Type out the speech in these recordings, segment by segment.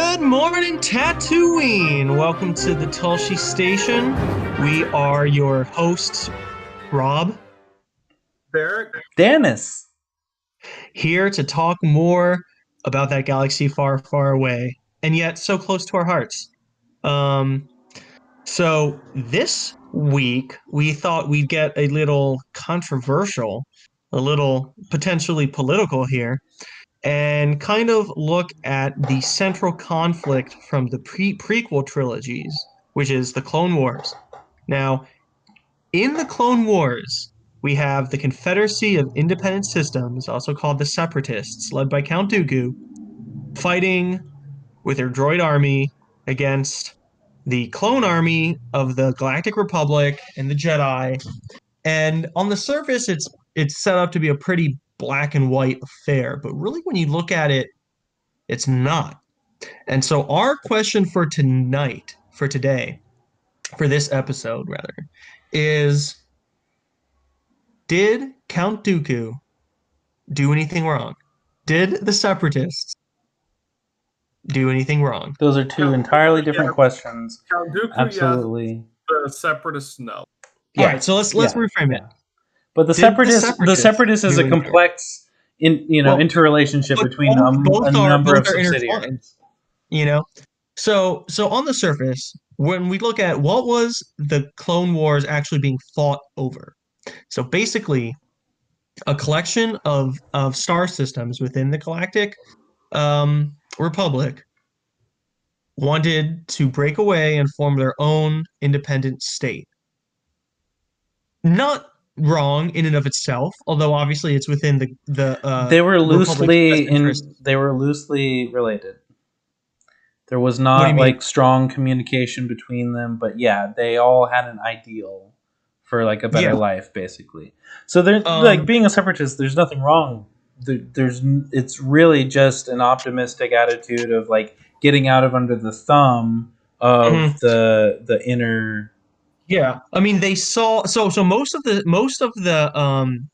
Good morning, Tatooine! Welcome to the Tosche Station. We are your hosts, Rob, Derek, Dennis. here to talk more about that galaxy far, far away, and yet so close to our hearts. So this week, we thought we'd get a little controversial, a little potentially political here, and kind of look at the central conflict from the prequel trilogies, which is the Clone Wars. Now, in the Clone Wars, we have the Confederacy of Independent Systems, also called the Separatists, led by Count Dooku, fighting with their droid army against the clone army of the Galactic Republic and the Jedi. And on the surface, it's set up to be a pretty black and white affair, but really when you look at it, it's not. And so our question for tonight, for today, for this episode rather, is did Count Dooku do anything wrong? Did the Separatists do anything wrong? Those are two entirely different questions. Count Dooku, Absolutely. yes. The Separatists, no. All right, so let's reframe it. But the Separatist is a complex interrelationship between a number of subsidiaries. You know, so on the surface, when we look at what was the Clone Wars actually being fought over, so basically a collection of star systems within the Galactic Republic wanted to break away and form their own independent state. Not wrong in and of itself, although obviously it's within the they were loosely related. There was not like strong communication between them, but yeah, they all had an ideal for like a better life, basically. So they're like being a separatist. There's nothing wrong. It's really just an optimistic attitude of like getting out of under the thumb of the inner. Yeah, I mean they saw so most of the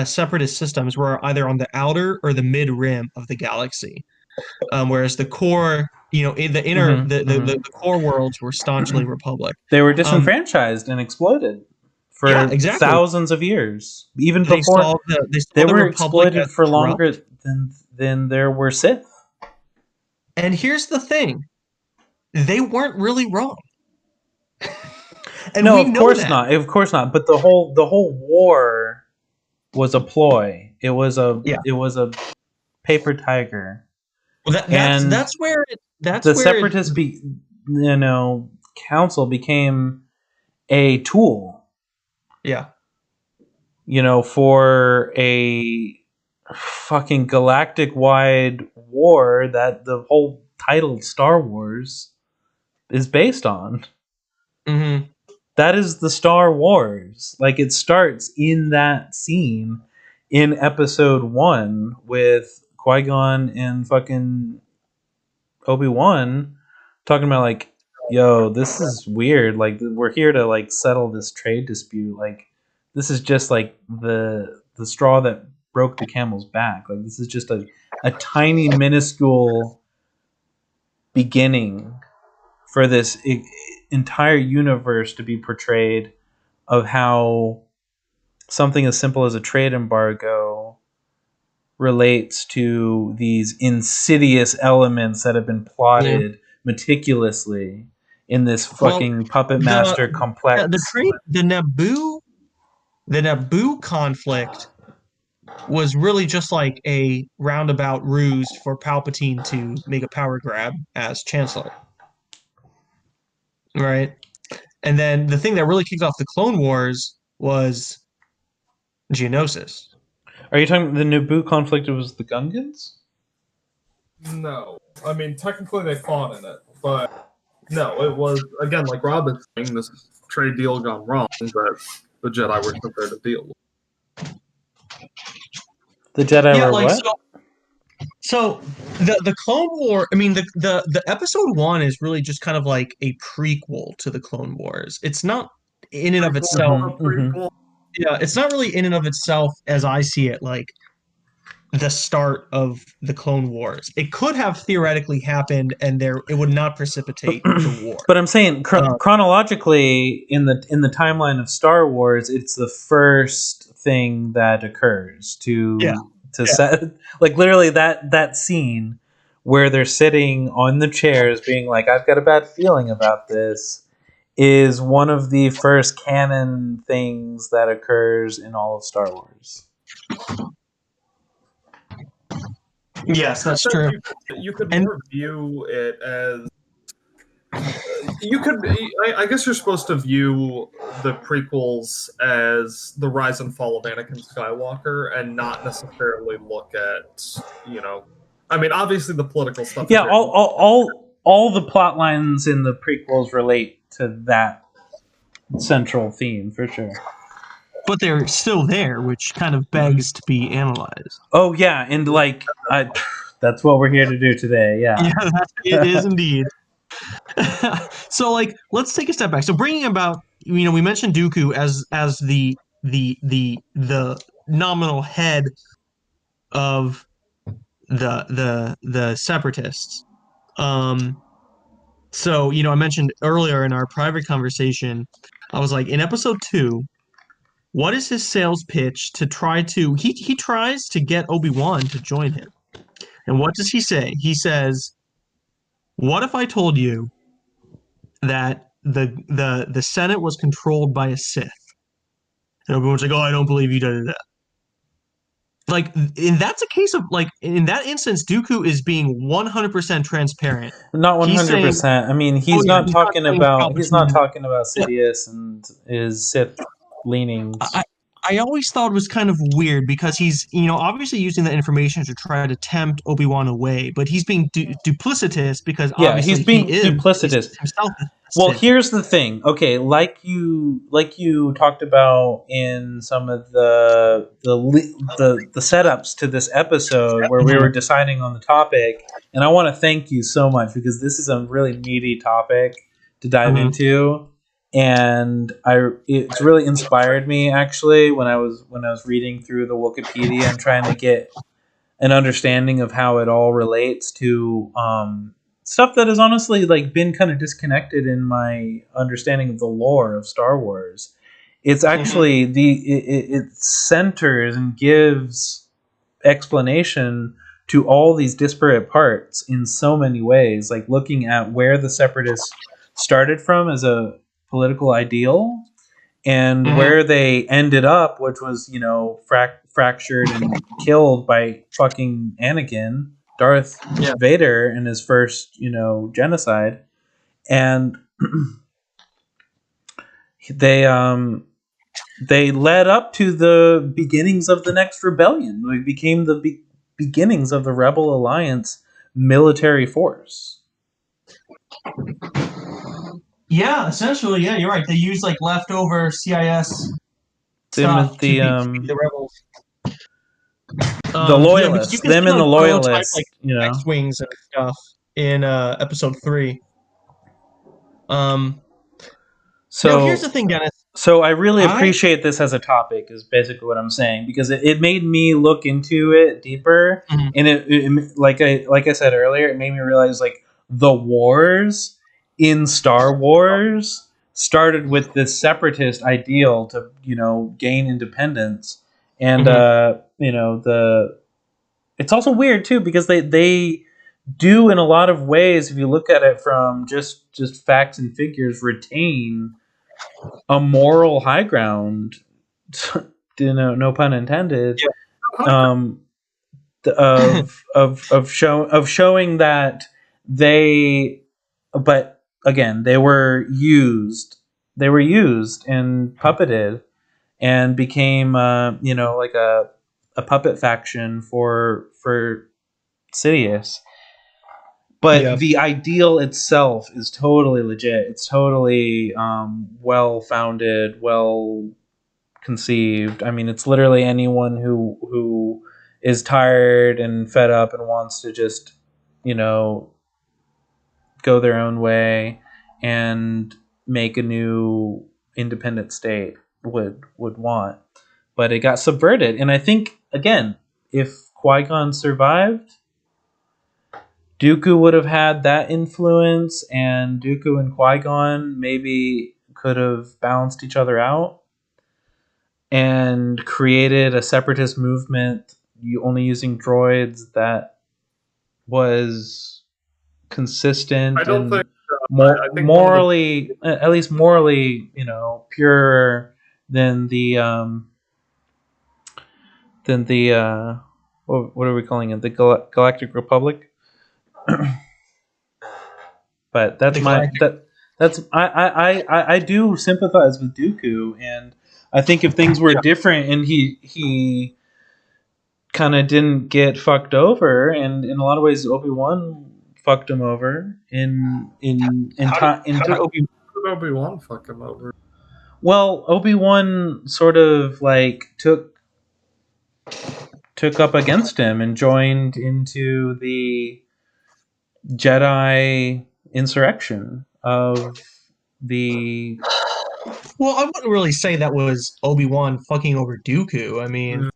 separatist systems were either on the outer or the mid rim of the galaxy, whereas the core, in the inner, the core worlds were staunchly Republic. They were disenfranchised and exploited for thousands of years, even before they were exploited for longer than there were Sith. And here's the thing: they weren't really wrong. And no, of course not. Of course not. But the whole war was a ploy. It was a paper tiger. Well, that's where the Separatist council became a tool. Yeah. For a fucking galactic-wide war that the whole title Star Wars is based on. Mm-hmm. That is the Star Wars. Like, it starts in that scene in Episode 1 with Qui-Gon and fucking Obi-Wan talking about, like, yo, this is weird. Like, we're here to, like, settle this trade dispute. Like, this is just, like, the straw that broke the camel's back. Like, this is just a tiny, minuscule beginning for this entire universe to be portrayed of how something as simple as a trade embargo relates to these insidious elements that have been plotted meticulously in this fucking puppet master complex. The Naboo conflict was really just like a roundabout ruse for Palpatine to make a power grab as Chancellor. Right? And then the thing that really kicked off the Clone Wars was Geonosis. Are you talking the Naboo conflict? It was the Gungans? No. I mean, technically they fought in it, but no, it was, again, like Rob is saying, this trade deal gone wrong that the Jedi were prepared to deal with. The Jedi were what? So the Clone War, I mean the Episode 1 is really just kind of like a prequel to the Clone Wars. It's not in and of itself. Yeah, it's not really in and of itself as I see it, like the start of the Clone Wars. It could have theoretically happened, and it would not precipitate the war. But I'm saying Um, chronologically in the timeline of Star Wars, it's the first thing that occurs yeah, to yeah, set, like literally that scene where they're sitting on the chairs being like, I've got a bad feeling about this, is one of the first canon things that occurs in all of Star Wars. yes, that's So true. you could And more view it as you could. I guess you're supposed to view the prequels as the rise and fall of Anakin Skywalker, and not necessarily look at I mean, obviously the political stuff is Yeah, very. all the plot lines in the prequels relate to that central theme for sure. but they're still there, which kind of begs to be analyzed. Oh yeah, and that's what we're here to do today. Yeah. Yeah, it is indeed. So, like, let's take a step back. So, bringing about, we mentioned Dooku as the nominal head of the Separatists. So, I mentioned earlier in our private conversation, I was like, in episode 2, what is his sales pitch to try to he tries to get Obi-Wan to join him. And what does he say? He says, "What if I told you that the Senate was controlled by a Sith?" And Obi-Wan's like, "Oh, I don't believe you." Da, da, da. Like, and that's a case of, like, in that instance, Dooku is being 100% transparent. Not He's saying, 100%. I mean, "Oh he's yeah, not he's not talking saying about Palpatine." But Sidious and his Sith leanings. I I always thought it was kind of weird because he's, obviously using that information to try to tempt Obi-Wan away, but he's being duplicitous because Yeah, he's obviously he being is he's duplicitous. himself a Well, Sith. here's the thing. Okay, like you talked about in some of the setups to this episode where we were Mhm. deciding on the topic, and I want to thank you so much because this is a really meaty topic to dive Mhm. into, and it's really inspired me actually when I was reading through the Wikipedia and trying to get an understanding of how it all relates to stuff that has honestly like been kind of disconnected in my understanding of the lore of Star Wars. It's Mhm. actually it centers and gives explanation to all these disparate parts in so many ways, like looking at where the Separatists started from as a political ideal and Mhm. where they ended up, which was fractured and killed by fucking Anakin, Darth Yeah. Vader, in his first genocide, and they they led up to the beginnings of the next rebellion. They became the beginnings of the Rebel Alliance military force. Yeah, essentially, yeah, you're right. They use like leftover CIS stuff to The defeat the rebels. the Because you loyalists, can them see and the like prototype like loyalists, X-wings and stuff in episode 3. Um, here's the So thing, Dennis. So I really I appreciate this as a topic, is basically what I'm saying, because it made me look into it deeper, Mhm. and like I said earlier, it made me realize like the wars in Star Wars started with this separatist ideal to gain independence, and Mhm. the it's also weird too because they do in a lot of ways, if you look at it from just facts and figures, retain a moral high ground, no pun intended, um, Yeah. of showing that they, but again, they were used and puppeted and became like a puppet faction for Sidious. But Yeah. the ideal itself is totally legit. It's totally well founded, well conceived. I mean, it's literally anyone who is tired and fed up and wants to just, you know, go their own way and make a new independent state would want. But it got subverted, and I think again, if Qui-Gon survived, Dooku would have had that influence, and Dooku and Qui-Gon maybe could have balanced each other out and created a separatist movement only using droids that was consistent I don't and think. more I think morally, at least morally, purer than the what are we calling it? The Galactic Republic. But that's The my Galactic. that's I do sympathize with Dooku, and I think if things were different and he kind of didn't get fucked over, and in a lot of ways Obi-Wan fucked him over How did Obi-Wan fuck him over? well, Obi-Wan sort of like took up against him and joined into the Jedi insurrection of the. Well, I wouldn't really say that was Obi-Wan fucking over Dooku. I mean,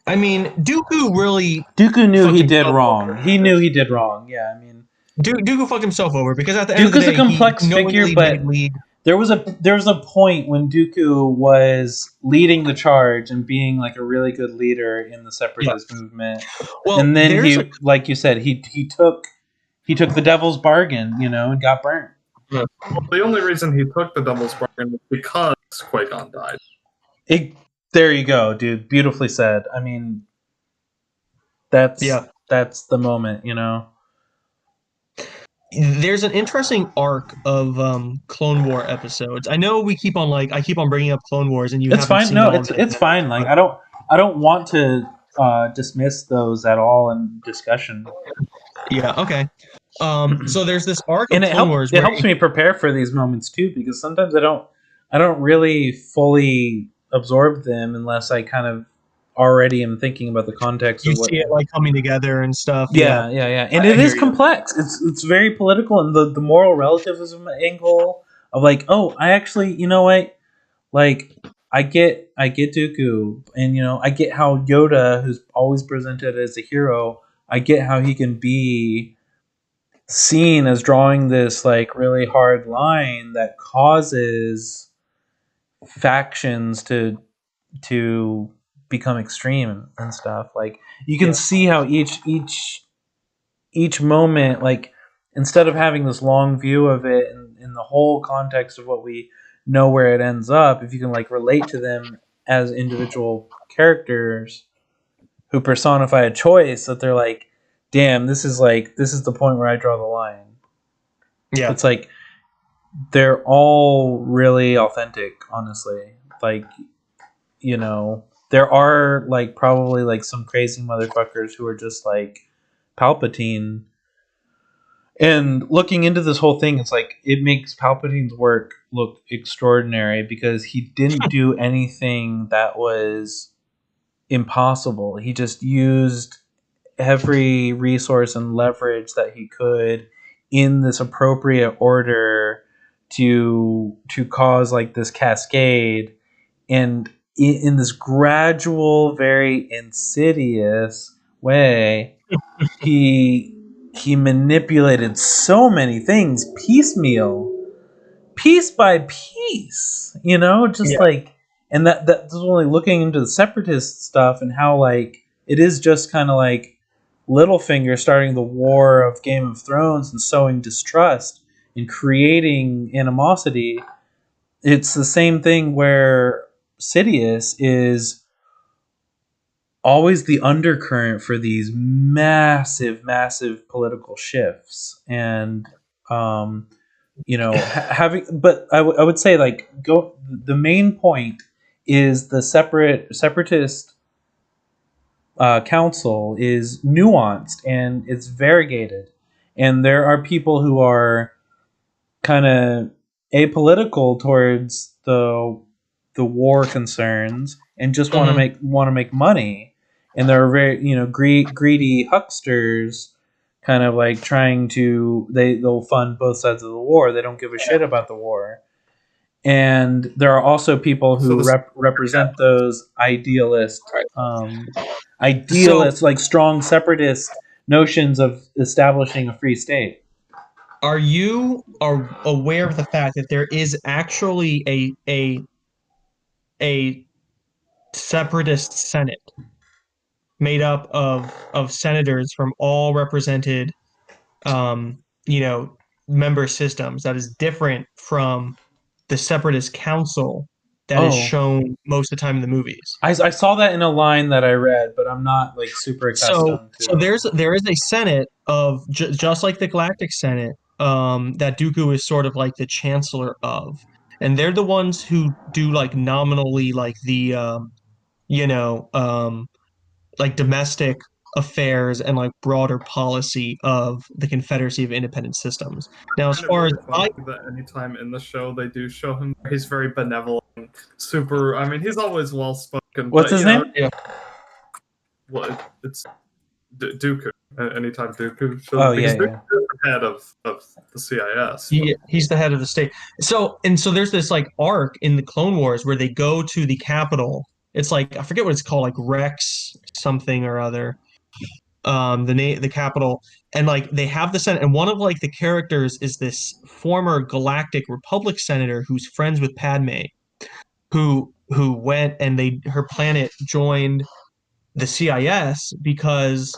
Dooku really Dooku knew fucked he did himself wrong. over. He knew he did wrong. Yeah, I mean, Dooku fucked himself over because at the end of the Dooku's a day, he complex figure, knowingly but made lead. there was a point when Dooku was leading the charge and being like a really good leader in the separatist movement, Well, and then there's he, like you said, he took the devil's bargain, and got burnt. Well, the only reason he took the devil's bargain was because Qui-Gon died. There you go, dude. Beautifully said. I mean, that's the moment, There's an interesting arc of Clone War episodes. I know I keep on bringing up Clone Wars, and you It's haven't fine. seen No, all of it. it's fine. Like I don't want to dismiss those at all in discussion. Yeah. Okay. So there's this arc of And Clone Wars. it helps me prepare for these moments too, because sometimes I don't really fully absorb them unless I kind of already am thinking about the context You of what. see it like coming together and stuff. Yeah. And it I is hear you. complex. It's very political, and the moral relativism angle of like, oh, I actually, you know what, like. I get Dooku, and I get how Yoda, who's always presented as a hero, I get how he can be seen as drawing this like really hard line that causes factions to become extreme and stuff. Like you can see how each moment, like instead of having this long view of it in the whole context of what we know where it ends up, if you can like relate to them as individual characters who personify a choice, that they're like, damn, this is the point where I draw the line. Yeah. It's like they're all really authentic, honestly. Like, there are like probably like some crazy motherfuckers who are just like Palpatine. And looking into this whole thing, it's like it makes Palpatine's work look extraordinary because he didn't do anything that was impossible. He just used every resource and leverage that he could in this appropriate order to cause like this cascade, and in this gradual, very insidious way, he manipulated so many things piecemeal, piece by piece, just like. And that's only looking into the separatist stuff and how like it is just kind of like Littlefinger starting the war of Game of Thrones and sowing distrust and creating animosity. It's the same thing where Sidious is always the undercurrent for these massive political shifts. And having, but I would say like the main point is the separatist council is nuanced and it's variegated, and there are people who are kind of apolitical towards the war concerns and just want to make money, and there are very greedy hucksters kind of like trying to they'll fund both sides of the war. They don't give a shit about the war. And there are also people who represent those idealist idealist, like strong separatist notions of establishing a free state. Are you aware of the fact that there is actually a separatist Senate made up of senators from all represented um, you know, member systems that is different from the separatist council that is Oh, shown most of the time in the movies. I saw that in a line that I read, but I'm not like super So accustomed so to. there is a Senate of just like the Galactic Senate that Dooku is sort of like the chancellor of, and they're the ones who do like nominally like the you know like domestic affairs and like broader policy of the Confederacy of Independent Systems. Now, as Find it far as really funny that anytime in the show they do show him, he's very benevolent, super. I mean, he's always well spoken, What's but his name? yeah, well, it's Dooku. Anytime Dooku shows, Oh yeah, because Dooku yeah. is the head of the CIS. But he's the head of the state. So there's this like arc in the Clone Wars where they go to the Capitol. It's like I forget what it's called, like Rex something or other. The Capitol, and like they have the Senate, and one of like the characters is this former Galactic Republic senator who's friends with Padme, who went and they her planet joined the CIS because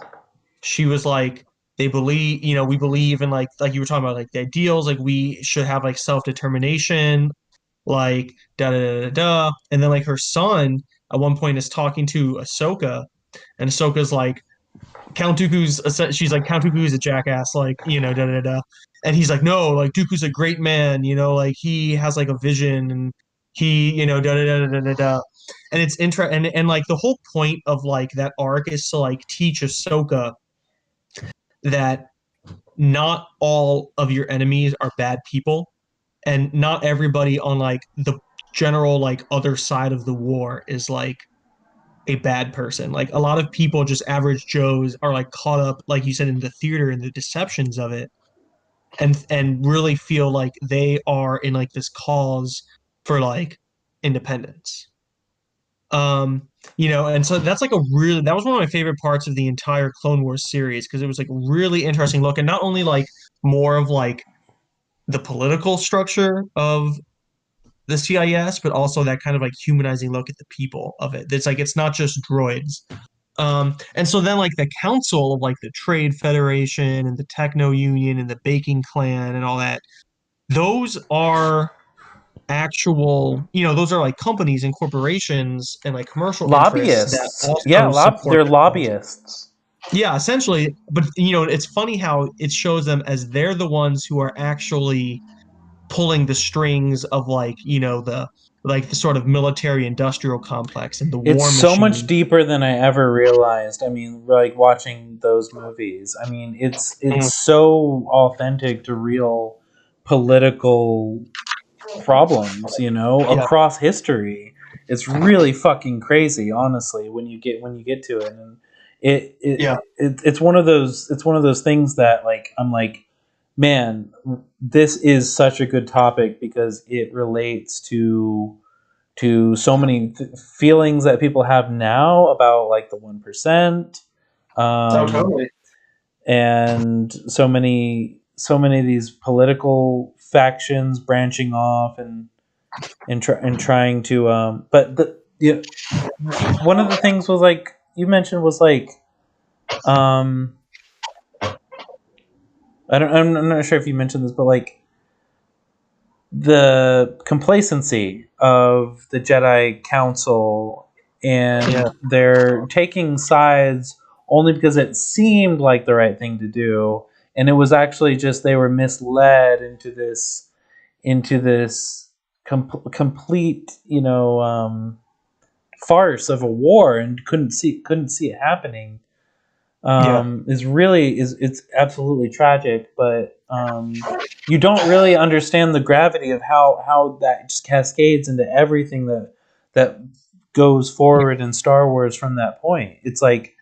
she was like they believe we believe in like you were talking about like the ideals, like we should have like self-determination, like da da da da da. And then like her son at one point is talking to Ahsoka, and Ahsoka's like she's like Count Dooku's a jackass, like da da da. And he's like, no, like Dooku's a great man, like he has like a vision, and he da da da da da da. And it's and like the whole point of like that arc is to like teach Ahsoka that not all of your enemies are bad people, and not everybody on like the general like other side of the war is like a bad person. Like a lot of people, just average Joes, are like caught up, like you said, in the theater and the deceptions of it, and really feel like they are in like this cause for like independence. And so that's like that was one of my favorite parts of the entire Clone Wars series because it was like really interesting look, and not only like more of like the political structure of the CIS, but also that kind of like humanizing look at the people of it. It's like it's not just droids. And so then like the council of like the Trade Federation and the Techno Union and the Baking Clan and all that, those are those are like companies and corporations and like commercial interests that Lobbyists. Yeah, also support they're the cause. lobbyists. Yeah, essentially. But it's funny how it shows them as they're the ones who are actually pulling the strings of the sort of military industrial complex and the It's war so much machine. deeper than I ever realized. I mean, like watching those movies. I mean, it's Mhm. so authentic to real political problems, Yeah, across history. It's really fucking crazy, honestly, when you get to it. And yeah, it's one of those things that like I'm like, man, this is such a good topic because it relates to so many feelings that people have now about like the 1%, oh, um, totally. and so many of these political factions branching off and trying to but one of the things was like you mentioned was like um I'm not sure if you mentioned this, but like the complacency of the Jedi Council, Yeah, and they're taking sides only because it seemed like the right thing to do, and it was actually just they were misled into this complete farce of a war and couldn't see it happening. yeah, It's absolutely tragic, but you don't really understand the gravity of how that just cascades into everything that goes forward in Star Wars from that point. It's like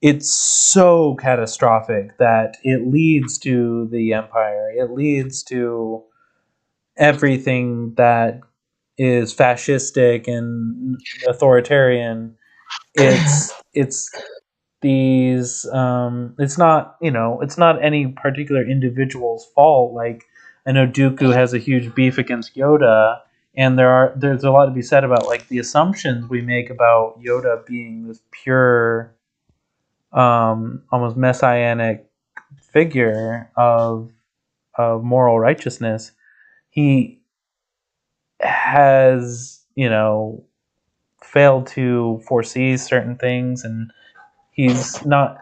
it's so catastrophic that it leads to the Empire. It leads to everything that is fascistic and authoritarian. It's these it's not, it's not any particular individual's fault. Like, I know Dooku has a huge beef against Yoda, and there's a lot to be said about like the assumptions we make about Yoda being this pure, almost messianic figure of moral righteousness. He has, failed to foresee certain things, and he's not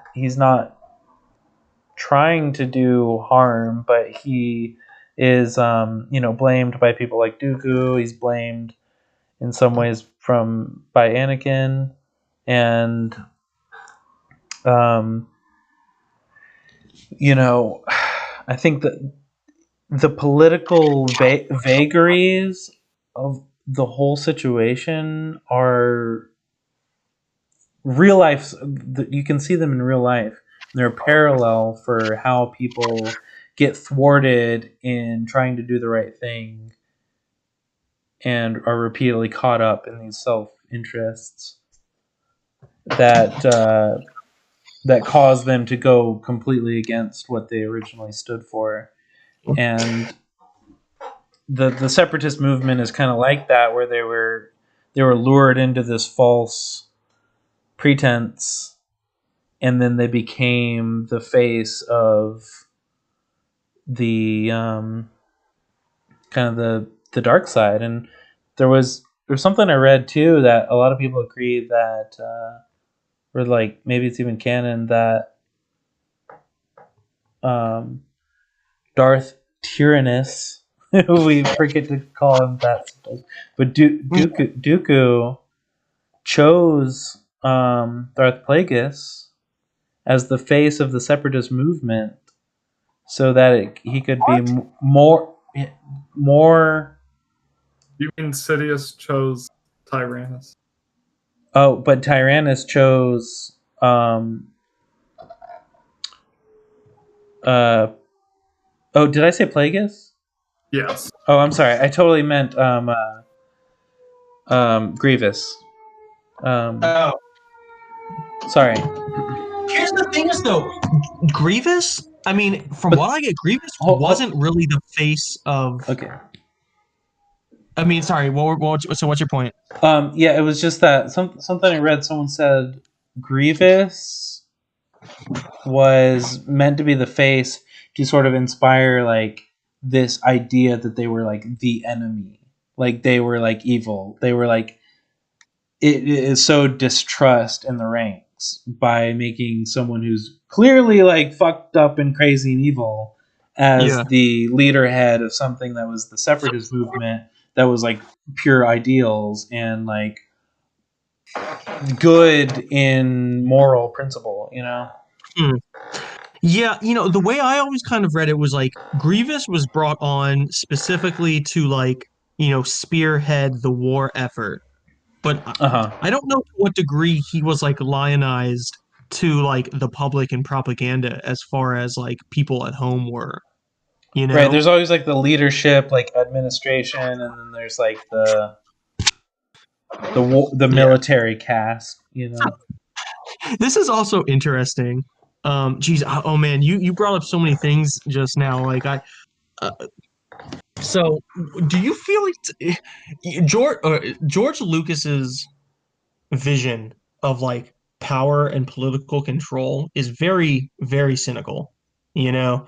trying to do harm, but he is, blamed by people like Dooku. He's blamed in some ways by Anakin, and um, I think that the political vagaries of the whole situation are real life. You can see them in real life. They're a parallel for how people get thwarted in trying to do the right thing and are repeatedly caught up in these self interests that cause them to go completely against what they originally stood for. And the separatist movement is kind of like that, where they were lured into this false pretense, and then they became the face of the kind of the dark side. And there's something I read too that a lot of people agree that, or like maybe it's even canon, that Darth Tyrannus, we forget to call him that sometimes, but Dooku chose Darth Plagueis as the face of the separatist movement, so that he could be more. You mean Sidious chose Tyrannus? Oh, but Tyrannus chose. Oh, did I say Plagueis? Yes. Oh, I'm sorry. I totally meant Grievous. Oh, Sorry. here's the thing is though, Grievous. I mean, from But- what I get, Grievous Hold- wasn't really the face of. Okay. I mean, sorry. So what's your point? Yeah, it was just that something I read. Someone said Grievous was meant to be the face to sort of inspire like this idea that they were like the enemy, like they were like evil. They were like it is so distrust in the ranks by making someone who's clearly like fucked up and crazy and evil as Yeah. the leader head of something that was the separatist movement, that was like pure ideals and like good in moral principle, Yeah, the way I always kind of read it was like Grievous was brought on specifically to like, spearhead the war effort. But Uh-huh. I don't know to what degree he was like lionized to like the public and propaganda as far as like people at home were, Right, there's always like the leadership, like administration, and then there's like the military caste, This is also interesting. Geez, oh man, you brought up so many things just now. Like uh, so do you feel like George Lucas's vision of like power and political control is very, very cynical. You know,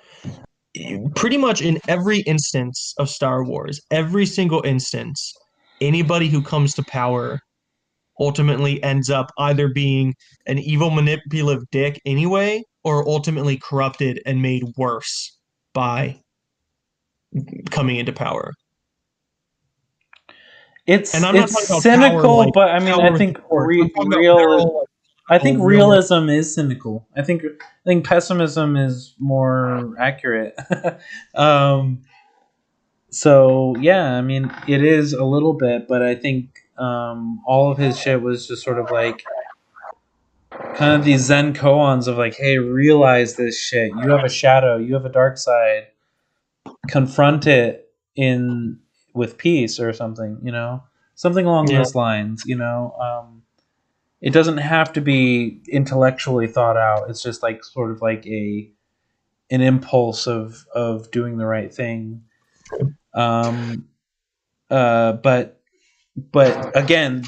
pretty much in every instance of Star Wars, every single instance, anybody who comes to power ultimately ends up either being an evil, manipulative dick anyway, or ultimately corrupted and made worse by coming into power. And I'm not It's talking about power cynical, like but I mean, power I with the think force. I'm talking about real. literal, like, I think real world. realism is cynical. I think pessimism is more accurate. um, so yeah, I mean, it is a little bit, but I think all of his shit was just sort of like kind of these Zen koans of like, hey, realize this shit. You have a shadow. You have a dark side. Confront it in with peace or something. Something along Yeah. those lines. it doesn't have to be intellectually thought out. It's just like sort of like an impulse of doing the right thing. Um, but again,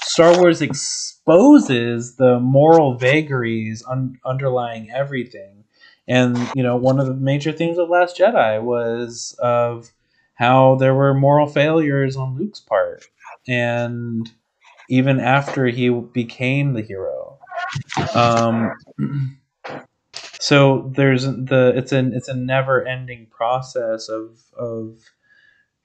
Star Wars exposes the moral vagaries underlying everything, and one of the major things of Last Jedi was of how there were moral failures on Luke's part, and even after he became the hero. So it's a never ending process of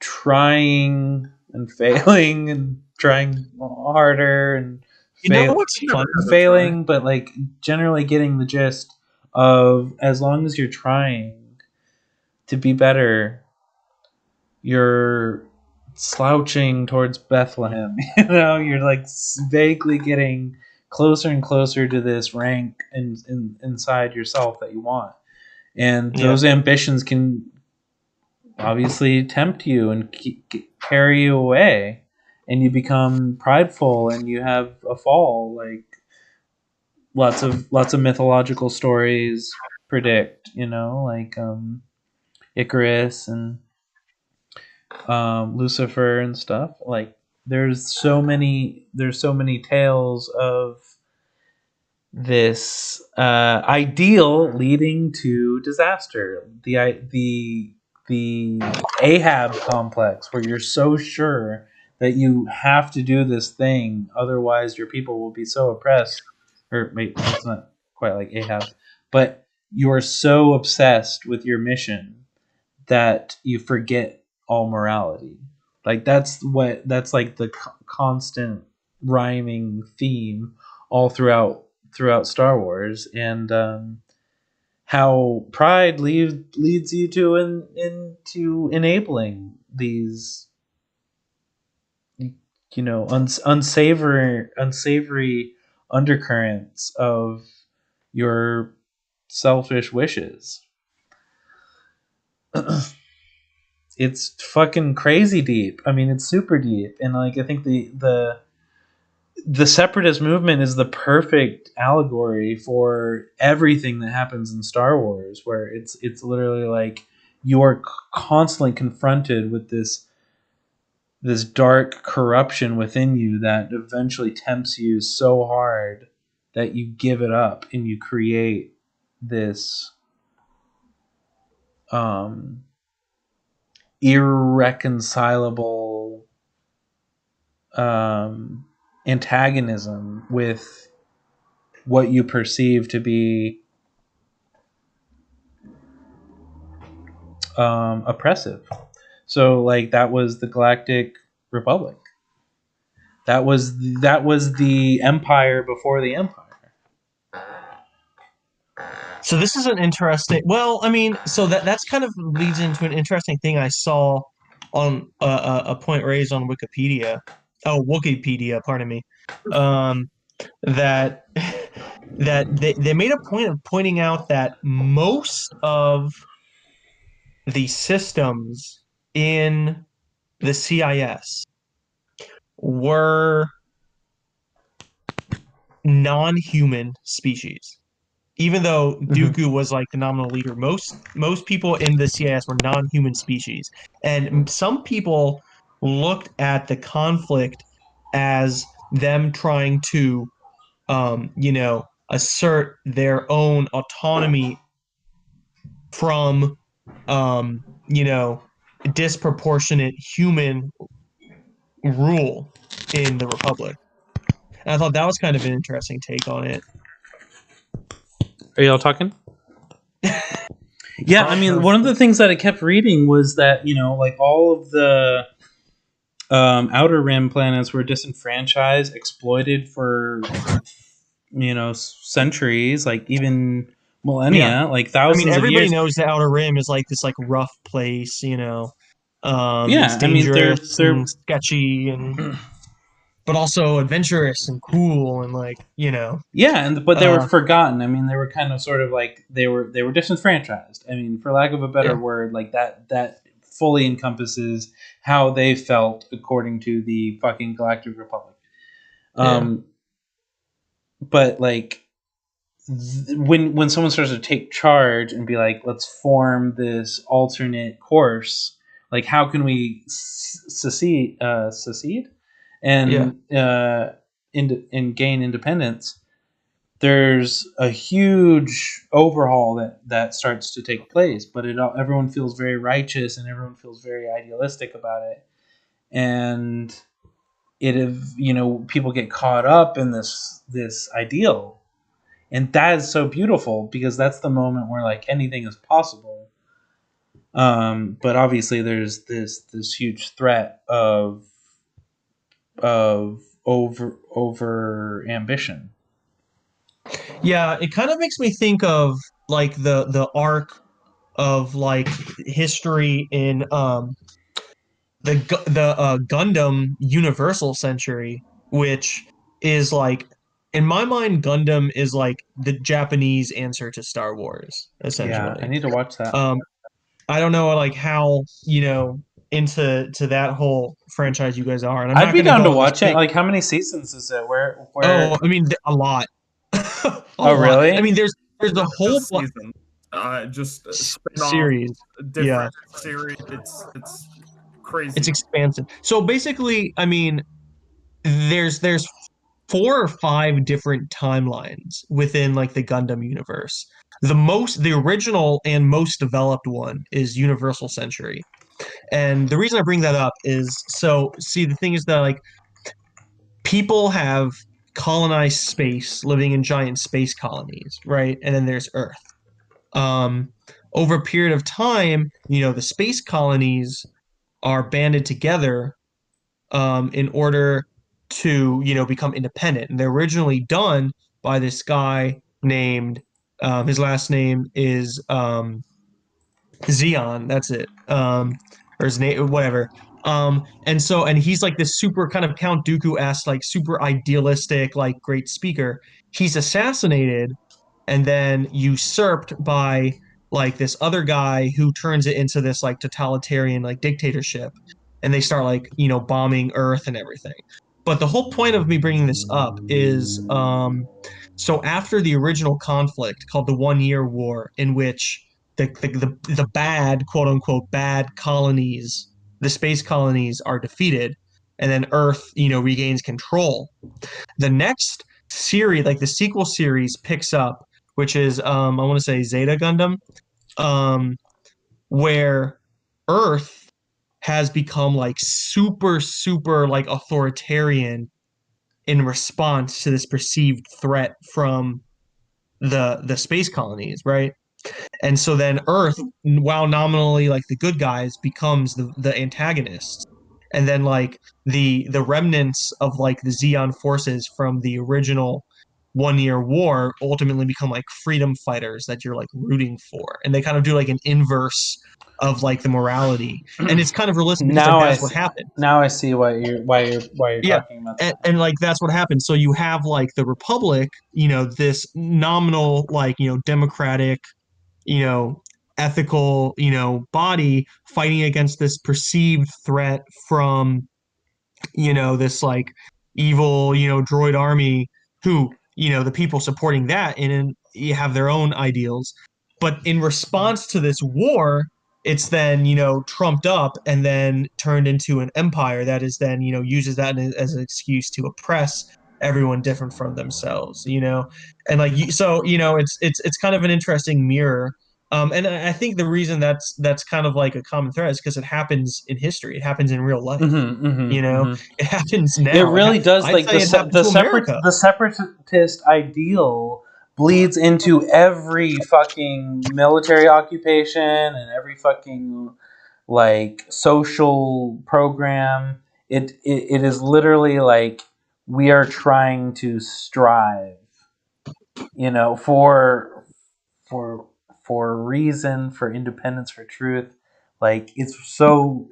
trying and failing and trying harder and You know what's fun? failing, but like generally getting the gist of as long as you're trying to be better, you're slouching towards Bethlehem. You're like vaguely getting closer and closer to this rank inside yourself that you want. And Yeah. those ambitions can obviously tempt you and carry you away, and you become prideful and you have a fall, like lots of mythological stories predict, like Icarus and Lucifer and stuff. Like there's so many tales of this ideal leading to disaster. The Ahab complex, where you're so sure that you have to do this thing, otherwise your people will be so oppressed. Or wait, that's not quite like Ahab, but you are so obsessed with your mission that you forget all morality. Like that's like the constant rhyming theme all throughout Star Wars, and how pride leads you to into enabling these unsavory undercurrents of your selfish wishes. It's fucking crazy deep. I mean, it's super deep, and like I think the separatist movement is the perfect allegory for everything that happens in Star Wars, where it's literally like you are constantly confronted with this dark corruption within you that eventually tempts you so hard that you give it up and you create this irreconcilable antagonism with what you perceive to be oppressive. So, like, that was the Galactic Republic. That was the Empire before the Empire. So this is an interesting. Well, I mean, so that's kind of leads into an interesting thing I saw on a point raised on Wikipedia. Oh, Wikipedia, pardon me. That they made a point of pointing out that most of the systems in the CIS were non-human species. Even though Dooku was like the nominal leader, most people in the CIS were non-human species, and some people looked at the conflict as them trying to, assert their own autonomy from, um, you know, disproportionate human rule in the Republic. And I thought that was kind of an interesting take on it. Are y'all talking? Yeah, I mean, one of the things that I kept reading was that like all of the Outer Rim planets were disenfranchised, exploited for centuries, like even millennia, Yeah. like I mean, thousands of everybody years. knows the Outer Rim is like this like rough place, it's Yeah, I mean dangerous they're and sketchy but also adventurous and cool and like, yeah, but they were uh forgotten. I mean, they were kind of sort of like they were disenfranchised. I mean, for lack of a better yeah. word, like that fully encompasses how they felt according to the fucking Galactic Republic. Yeah. but like when someone starts to take charge and be like, let's form this alternate course, like how can we secede Yeah. and and gain independence? There's a huge overhaul that starts to take place, but everyone feels very righteous and everyone feels very idealistic about it, and people get caught up in this ideal, and that is so beautiful because that's the moment where like anything is possible. But obviously there's this huge threat of over ambition. Yeah, it kind of makes me think of like the arc of like history in the Gundam Universal Century, which is like in my mind Gundam is like the Japanese answer to Star Wars, Yeah, I essentially. need to watch that. Um, I don't know like how, into that whole franchise you guys are, and I'm I'd not be going to down go to on this watch it. big. Like, how many seasons is it? Oh, Where? I mean a lot. A Oh, lot. I really? mean there's a Not whole just season, just spin-off, series. Yeah, different series. It's it's crazy. expansive. So basically, I mean, there's 4 or 5 different timelines within like the Gundam universe. The original and most developed one is Universal Century. And the reason I bring that up is, so see, the thing is that like people have colonized space, living in giant space colonies, right? And then there's Earth. Um, Over a period of time, the space colonies are banded together in order to become independent. And they're originally done by this guy named his last name is Xeon. That's it. Or his name, whatever. And he's like this super kind of Count Dooku-esque, like super idealistic, like great speaker. He's assassinated and then usurped by like this other guy who turns it into this like totalitarian like dictatorship, and they start like bombing Earth and everything. But the whole point of me bringing this up is so after the original conflict called the 1 Year War, in which the bad, quote unquote, bad colonies, the space colonies, are defeated, and then Earth regains control. The next series, like the sequel series, picks up, which is I want to say Zeta Gundam, um, where Earth has become like super super like authoritarian in response to this perceived threat from the space colonies, right? And so then Earth, while nominally like the good guys, becomes the antagonists. And then like the remnants of like the Xeon forces from the original 1 Year War ultimately become like freedom fighters that you're like rooting for. And they kind of do like an inverse of like the morality. And it's kind of realistic because like now I that's what see, happened. now I see why you're Yeah. talking about And, that. and like that's what happened. So you have like the Republic, this nominal like, democratic, you know, ethical, body fighting against this perceived threat from, this like evil, droid army who, the people supporting that and you have their own ideals. But in response to this war, it's then, trumped up and then turned into an empire that is then, uses that as an excuse to oppress everyone different from themselves, and like so, it's kind of an interesting mirror. And I think the reason that's kind of like a common thread is because it happens in history. It happens in real life. Mm-hmm, mm-hmm, mm-hmm. It happens It now. really does. I'd Like say it happened to America. the separatist ideal bleeds into every fucking military occupation and every fucking like social program. It is literally like we are trying to strive, for for reason, for independence, for truth. Like it's so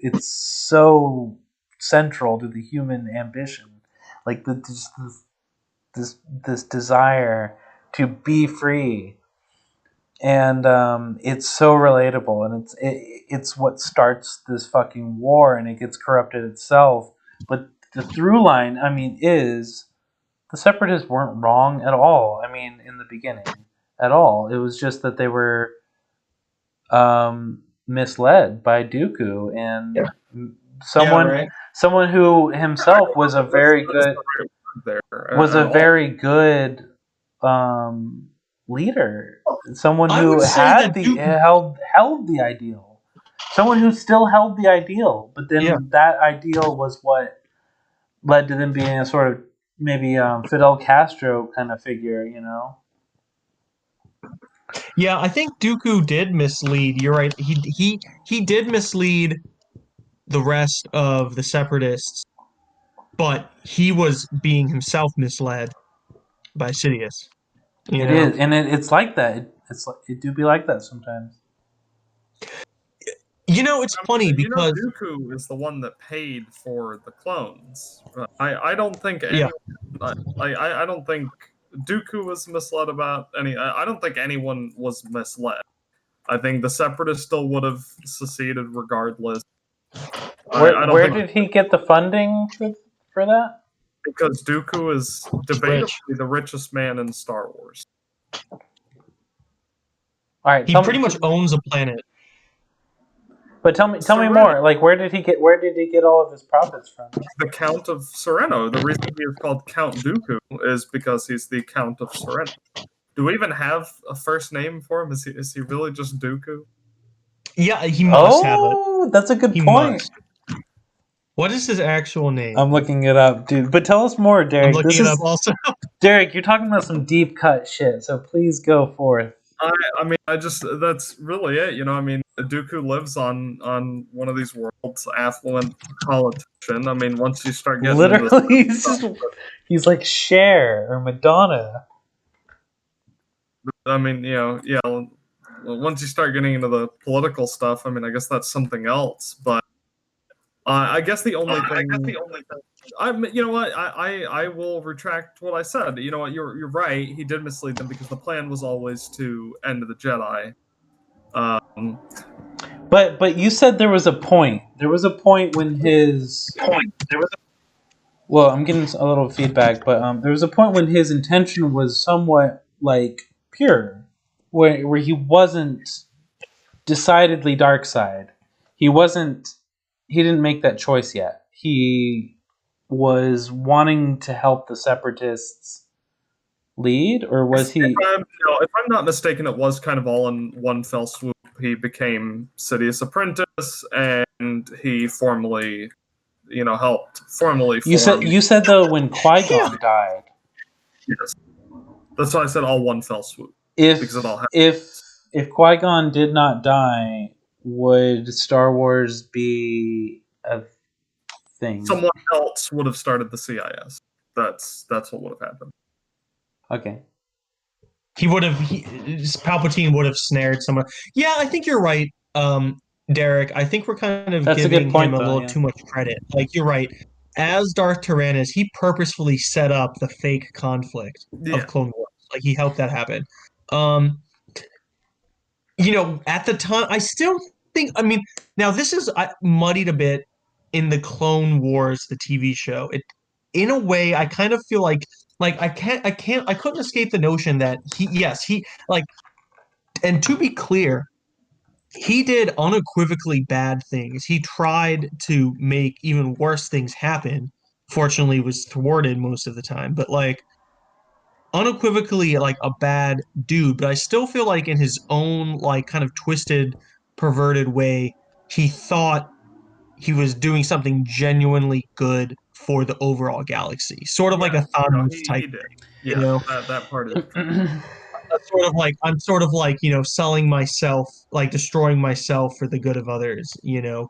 central to the human ambition, like this desire to be free, and it's so relatable, and it's what starts this fucking war, and it gets corrupted itself. But the through line, I mean, is the Separatists weren't wrong at all. I mean, in the beginning, at all. It was just that they were misled by Dooku and someone who himself was a very good leader, someone who held the ideal, someone who still held the ideal, but then that ideal was what led to them being a sort of maybe Fidel Castro kind of figure, you know. Yeah, I think Dooku did mislead. You're right. He did mislead the rest of the Separatists, but he was being himself misled by Sidious. It is, and it's like that. It do be like that sometimes. You know, it's funny because Dooku is the one that paid for the clones. I don't think anyone, I don't think Dooku was misled about any. I don't think anyone was misled. I think the Separatists still would have seceded regardless. Where did he get the funding for that? Because Dooku is debatably the richest man in Star Wars. All right, he pretty much owns a planet. But tell me more. Like, where did he get all of his profits from? The Count of Sereno. The reason he is called Count Dooku is because he's the Count of Sereno. Do we even have a first name for him? Is he really just Dooku? Yeah, he must have it. Oh, that's a good point. Must. What is his actual name? I'm looking it up, dude. But tell us more, Derek. I'm looking it up also. Derek, you're talking about some deep cut shit, so please go forth. I mean, that's really it. You know, I mean, Dooku lives on one of these worlds, affluent politician. I mean, once you start getting literally, he's like Cher or Madonna. I mean, once you start getting into the political stuff, I mean, I guess that's something else. But I guess the only thing. You know what? I will retract what I said. You know what? You're right. He did mislead them because the plan was always to end the Jedi. But you said there was a point. There was a point when his Well, I'm getting a little feedback, but there was a point when his intention was somewhat like pure, where he wasn't decidedly dark side. He didn't make that choice yet. He was wanting to help the Separatists lead, or was he? If I'm not mistaken, it was kind of all in one fell swoop. He became Sidious' apprentice, and he formally, helped formally. You said though when Qui-Gon died. Yes, that's why I said all one fell swoop. If Qui-Gon did not die, would Star Wars be a thing? Someone else would have started the CIS. That's what would have happened. Okay. Palpatine would have snared someone. Yeah, I think you're right, Derek. I think we're kind of giving him a little too much credit. Like, you're right. As Darth Tyrannus, he purposefully set up the fake conflict of Clone Wars. Like, he helped that happen. At the time, I still think, I mean, now this is muddied a bit in the Clone Wars, the TV show. In a way, I kind of feel like I couldn't escape the notion that and to be clear, he did unequivocally bad things. He tried to make even worse things happen. Fortunately, was thwarted most of the time, but unequivocally a bad dude. But I still feel like in his own kind of twisted, perverted way, he thought he was doing something genuinely good for the overall galaxy. Sort of like a Thanos type thing. Yeah, that part is true. I'm sort of selling myself, destroying myself for the good of others,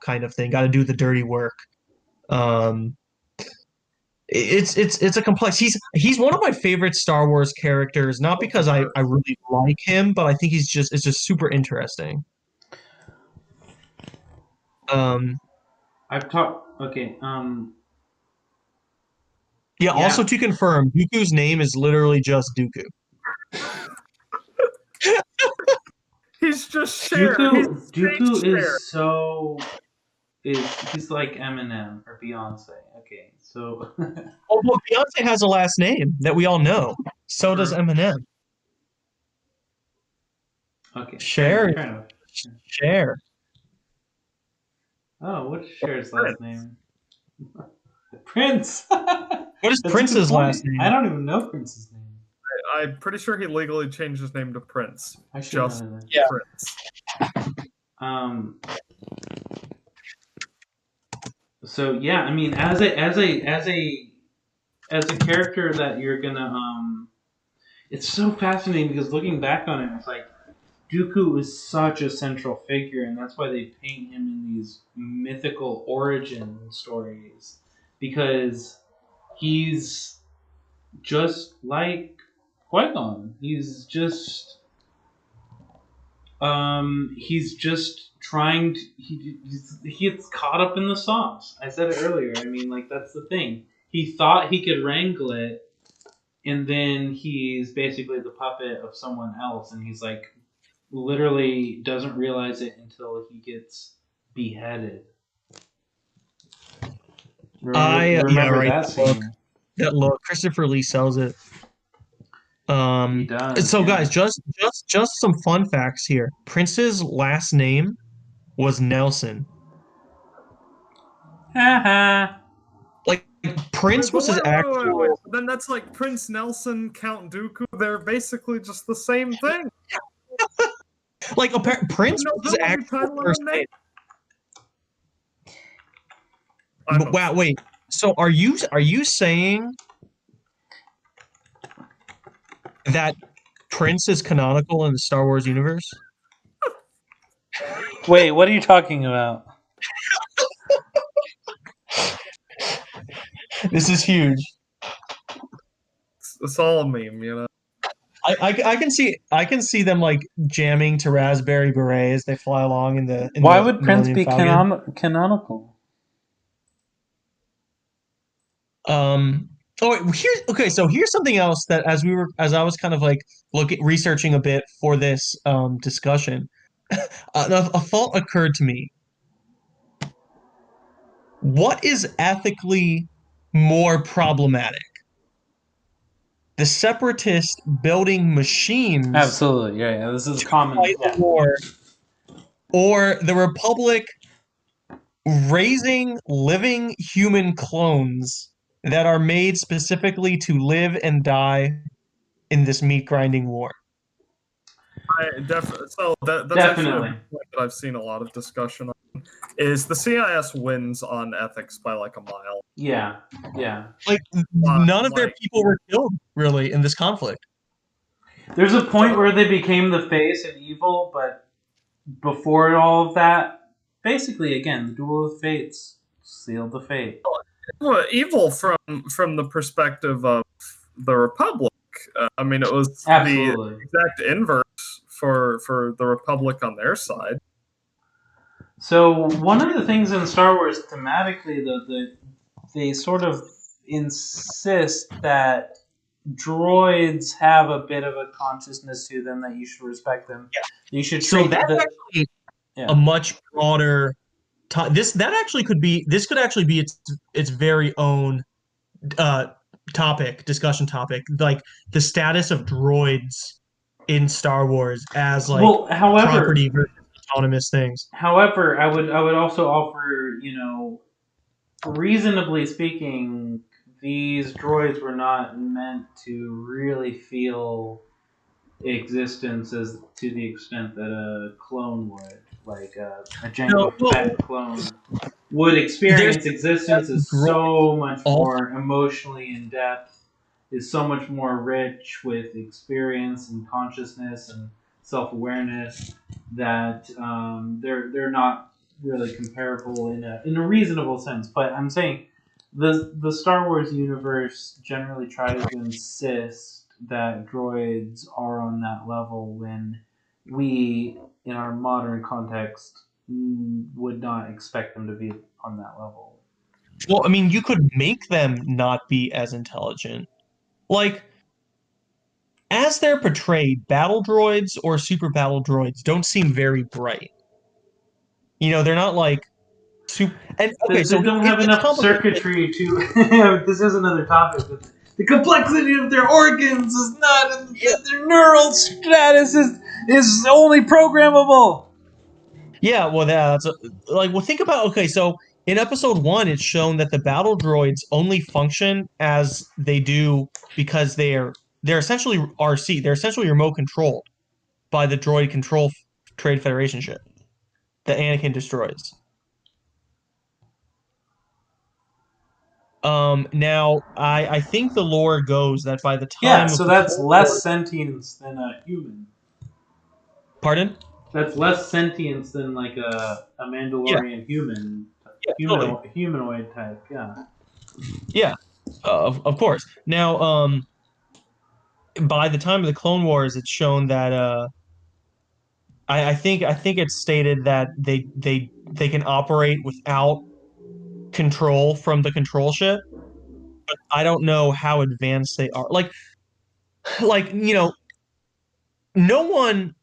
kind of thing. Got to do the dirty work. It's a complex. He's one of my favorite Star Wars characters, not because I really like him, but I think it's just super interesting. I've talked. Okay. Yeah. Also, to confirm, Dooku's name is literally just Dooku. He's just Cher. Dooku is so. He's like Eminem or Beyonce. Okay, so. Well, Beyonce has a last name that we all know. So does Eminem. Okay, Cher. fair enough. Cher. Oh, what's Cher's last Prince. name? Prince. What is That's a good Prince's last point. name? I don't even know Prince's name. I'm pretty sure he legally changed his name to Prince. I should Just know that. Yeah. Prince. So yeah, I mean, as a character that you're gonna it's so fascinating because looking back on it, it's like Dooku is such a central figure, and that's why they paint him in these mythical origin stories because he's just like Qui-Gon. He's just trying to, he gets caught up in the sauce. I said it earlier. I mean, like, that's the thing. He thought he could wrangle it, and then he's basically the puppet of someone else, and he's like, literally doesn't realize it until he gets beheaded. Remember right. that scene? That look. Christopher Lee sells it. He does. So yeah. guys, just some fun facts here. Prince's last name was Nelson. Haha. Like Prince was his actual. Wait. Then that's like Prince Nelson, Count Dooku. They're basically just the same thing. Like Prince was his actual first name. Wow, wait. So are you saying that Prince is canonical in the Star Wars universe? Wait, what are you talking about? This is huge. It's all a meme, you know. I can see them like jamming to Raspberry Beret as they fly along in the. Why the would Prince Millennium be Falcon. canonical? Oh, so here's something else that as I was kind of like researching a bit for this discussion, a thought occurred to me. What is ethically more problematic? The Separatists building machines Absolutely, yeah. This is common. fight Yeah. the war, or the Republic raising living human clones that are made specifically to live and die in this meat grinding war. That's Definitely. actually a point that I've seen a lot of discussion on. Is the CIS wins on ethics by like a mile? Yeah. Like none of their people were killed really in this conflict. There's a point where they became the face of evil, but before all of that, basically, again, the duel of fates sealed the fate. Well, evil from the perspective of the Republic. I mean, it was Absolutely. the exact inverse for the Republic on their side. So one of the things in Star Wars thematically, they sort of insist that droids have a bit of a consciousness to them, that you should respect them. Yeah. You should so treat that's actually a much broader. This could actually be its very own discussion topic, like the status of droids in Star Wars as property versus autonomous things. However, I would also offer, reasonably speaking, these droids were not meant to really feel existence as to the extent that a clone would, like a Jango Fett clone would experience. Existence is so much more emotionally in depth, is so much more rich with experience and consciousness and self-awareness that they're not really comparable in a reasonable sense. But I'm saying the Star Wars universe generally tries to insist that droids are on that level when we, in our modern context, would not expect them to be on that level. Well, I mean, you could make them not be as intelligent. Like, as they're portrayed, battle droids or super battle droids don't seem very bright. They're not like And They okay, so don't it have gets enough complicated. circuitry to. This is another topic. But the complexity of their organs is not. Yeah, Their neural status is only programmable. yeah. Well, well. Think about so in episode 1, it's shown that the battle droids only function as they do because they're essentially RC. They're essentially remote controlled by the droid control Trade Federation ship that Anakin destroys. Now I think the lore goes that by the Yeah, time of so the that's Clone less Wars, sentience than a human. pardon? That's less sentience than like a Yeah, Mandalorian yeah, totally. humanoid type. Yeah. Yeah, of course. Now, by the time of the Clone Wars, it's shown that I think it's stated that they can operate without control from the control ship. I don't know how advanced they are. Like no one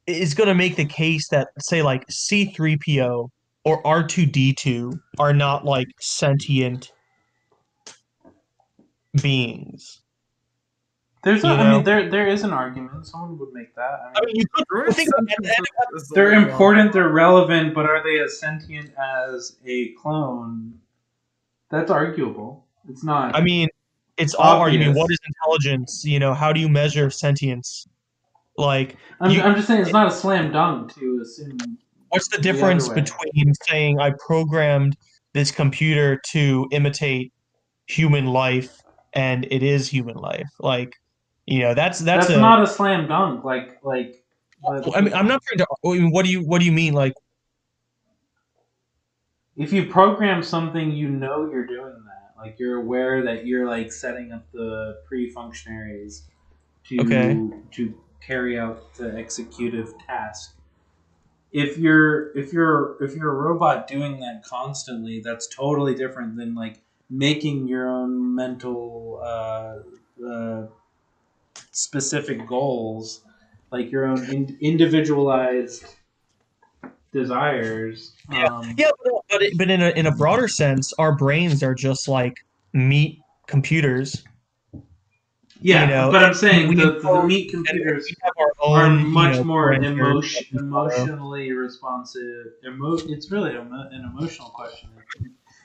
is going to make the case that say like C3PO or R2D2 are not like sentient beings. You I mean, know, there is an argument. Someone would make that. I I mean, mean, you could well, Droid think about it. sentience is the they're way on. important. They're relevant, but are they as sentient as a clone? That's arguable. It's I not mean, it's all argument. What obvious. is intelligence? How do you measure sentience? Like, I'm just saying it's not a slam dunk to assume what's the the other difference way. between saying I programmed this computer to imitate human life and it is human life? Like, that's That's a. not a slam dunk. But I mean, I'm not trying to. I mean, what do you mean? Like, if you program something, you know you're doing that. Like you're aware that you're like setting up the pre-functionaries okay, to carry out the executive task. If you're a robot doing that constantly, that's totally different than like making your own mental specific goals, like your own individualized desires. yeah, yeah, but in a broader sense, our brains are just like meat computers. Yeah, but I'm saying We the encode meat and computers we have our are own, much more parameters that we follow. emotionally responsive. It's really an emotional question.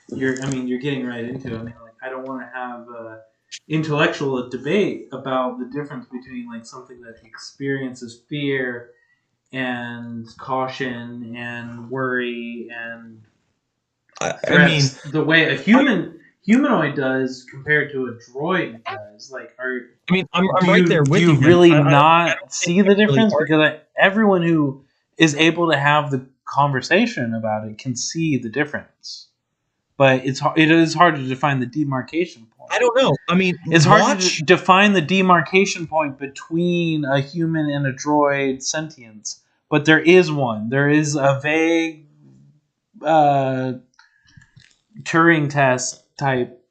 You're getting right into it. I mean, like, I don't want to have a intellectual debate about the difference between like something that experiences fear and caution and worry and I mean, threats the way a humanoid does compared to a droid does. Like, I'm right there do with you you, man. really I not don't think see the that's really difference? hard. Because everyone who is able to have the conversation about it can see the difference, but it is hard to define the demarcation point. I don't know. I mean, It's hard to watch. define the demarcation point between a human and a droid sentience, but there is one. There is a vague uh, Turing test type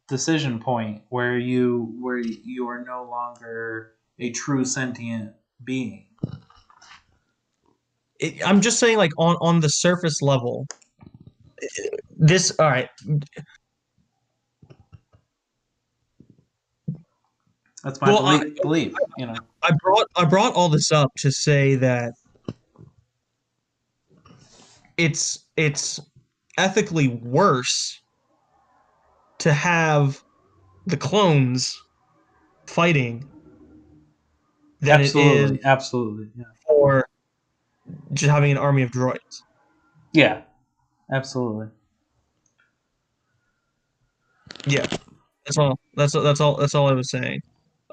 decision point where you are no longer a true sentient being. I'm just saying, like on the surface level, this. All right. That's my Well, belief. I brought all this up to say that it's ethically worse to have the clones fighting than it is Absolutely, absolutely, yeah, for just having an army of droids. yeah, absolutely. Yeah, that's all. That's all I was saying.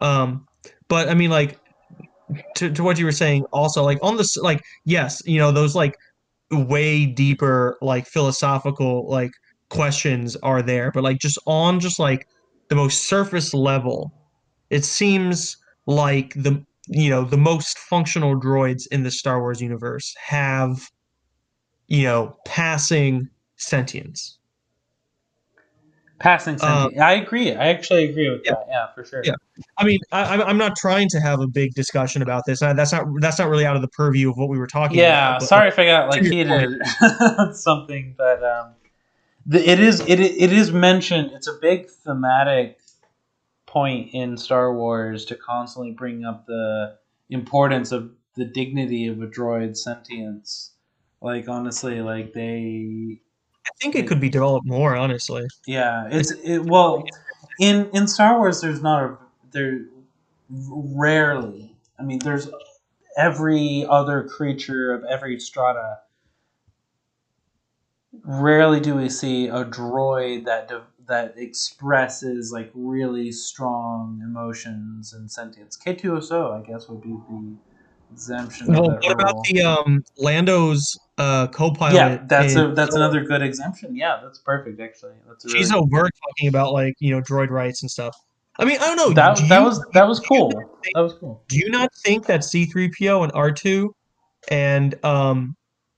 Um, but I mean, like to what you were saying, also like on this, like yes, those like way deeper like philosophical like questions are there, but like just like the most surface level, it seems like the most functional droids in the Star Wars universe have passing sentience. Passing Um, sentient. I agree. I actually agree with yeah, that. Yeah, for sure. yeah. I mean, I'm not trying to have a big discussion about this. That's not really out of the purview of what we were talking about. Yeah. But like, Sorry if I got like to your point, heated on something, but it is mentioned. It's a big thematic point in Star Wars to constantly bring up the importance of the dignity of a droid's sentience. Like honestly, I think it like could be developed more. Honestly, yeah, it's well in Star Wars there's not a there rarely. I mean, there's every other creature of every strata. Rarely do we see a droid that expresses like really strong emotions and sentience. K2SO, I guess, would be the exemption of well. that What about rule. the Lando's co-pilot Yeah, in that's Solo? another good exemption. Yeah, that's perfect. Actually, that's a She's really overt talking about like droid rights and stuff. I mean, I don't know. that was cool. That was cool. Do you not think that C3PO and R2 and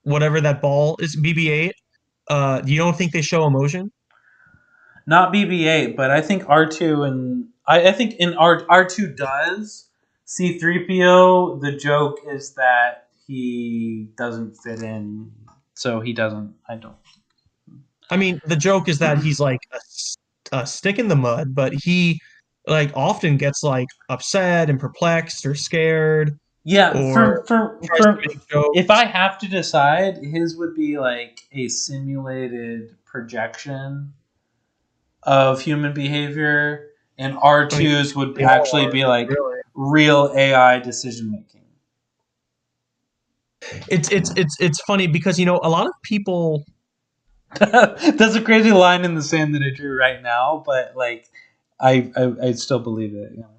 whatever that ball is, BB-8, you don't think they show emotion? Not BB-8, but I think R2 and I think in R2 does. C3PO, the joke is that he doesn't fit in, so he doesn't. I don't. I mean, the joke is that he's like a stick in the mud, but he like often gets like upset and perplexed or scared Yeah, or tries to make if jokes. I have to decide, his would be like a simulated projection of human behavior, and I mean, R2's would they all actually are be like really. real AI decision making. It's funny because a lot of people. That's a crazy line in the sand that I drew right now, but like, I still believe it. You know?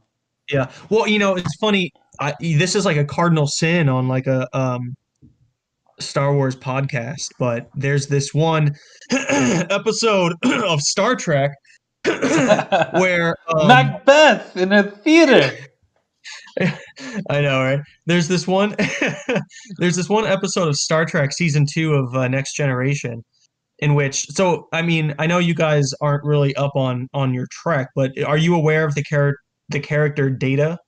Yeah. Well, it's funny. This is like a cardinal sin on like a Star Wars podcast, but there's this one episode of Star Trek where Macbeth in a theater. I know, right? There's this one there's this one episode of Star Trek season 2 of Next Generation in which I mean, I know you guys aren't really up on your Trek, but are you aware of the character Data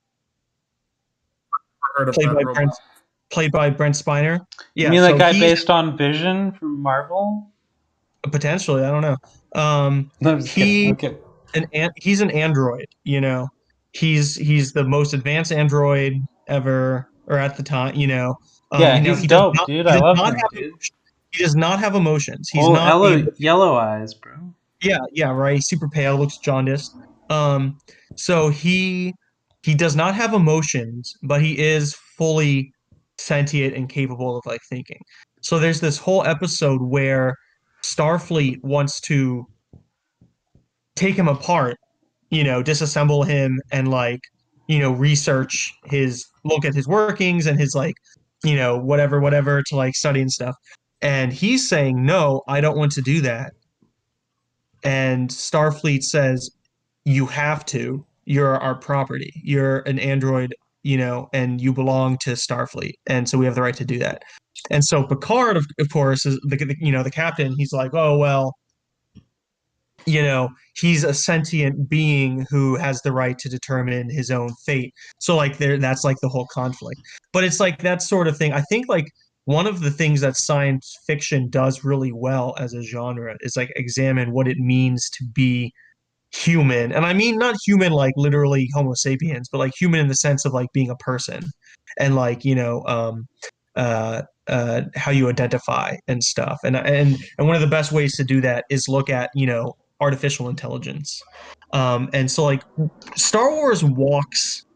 Heard of played that by robot? Brent Spiner? You Yeah, mean that so guy he's based on Vision from Marvel? potentially, I don't know. No, I'm just kidding. He Okay. he's an android, he's the most advanced android ever or at the time, Yeah, he's dope, dude. I love him, dude. he does not have emotions. He's Oh, not able. yellow eyes, bro. Yeah, yeah, right. He's super pale, looks jaundiced. Um, so he does not have emotions, but he is fully sentient and capable of like thinking. So there's this whole episode where Starfleet wants to take him apart, disassemble him and like, look at his workings and his like, whatever to like study and stuff. And he's saying, no, I don't want to do that. And Starfleet says, you have to. You're our property. You're an android, and you belong to Starfleet. And so we have the right to do that. And so Picard, of course, is the captain. He's like, oh, well, he's a sentient being who has the right to determine his own fate. So like that's like the whole conflict. But it's like that sort of thing. I think like one of the things that science fiction does really well as a genre is like examine what it means to be human. And I mean not human like literally Homo sapiens, but like human in the sense of like being a person and like, how you identify and stuff. And one of the best ways to do that is look at, artificial intelligence. And so like Star Wars walks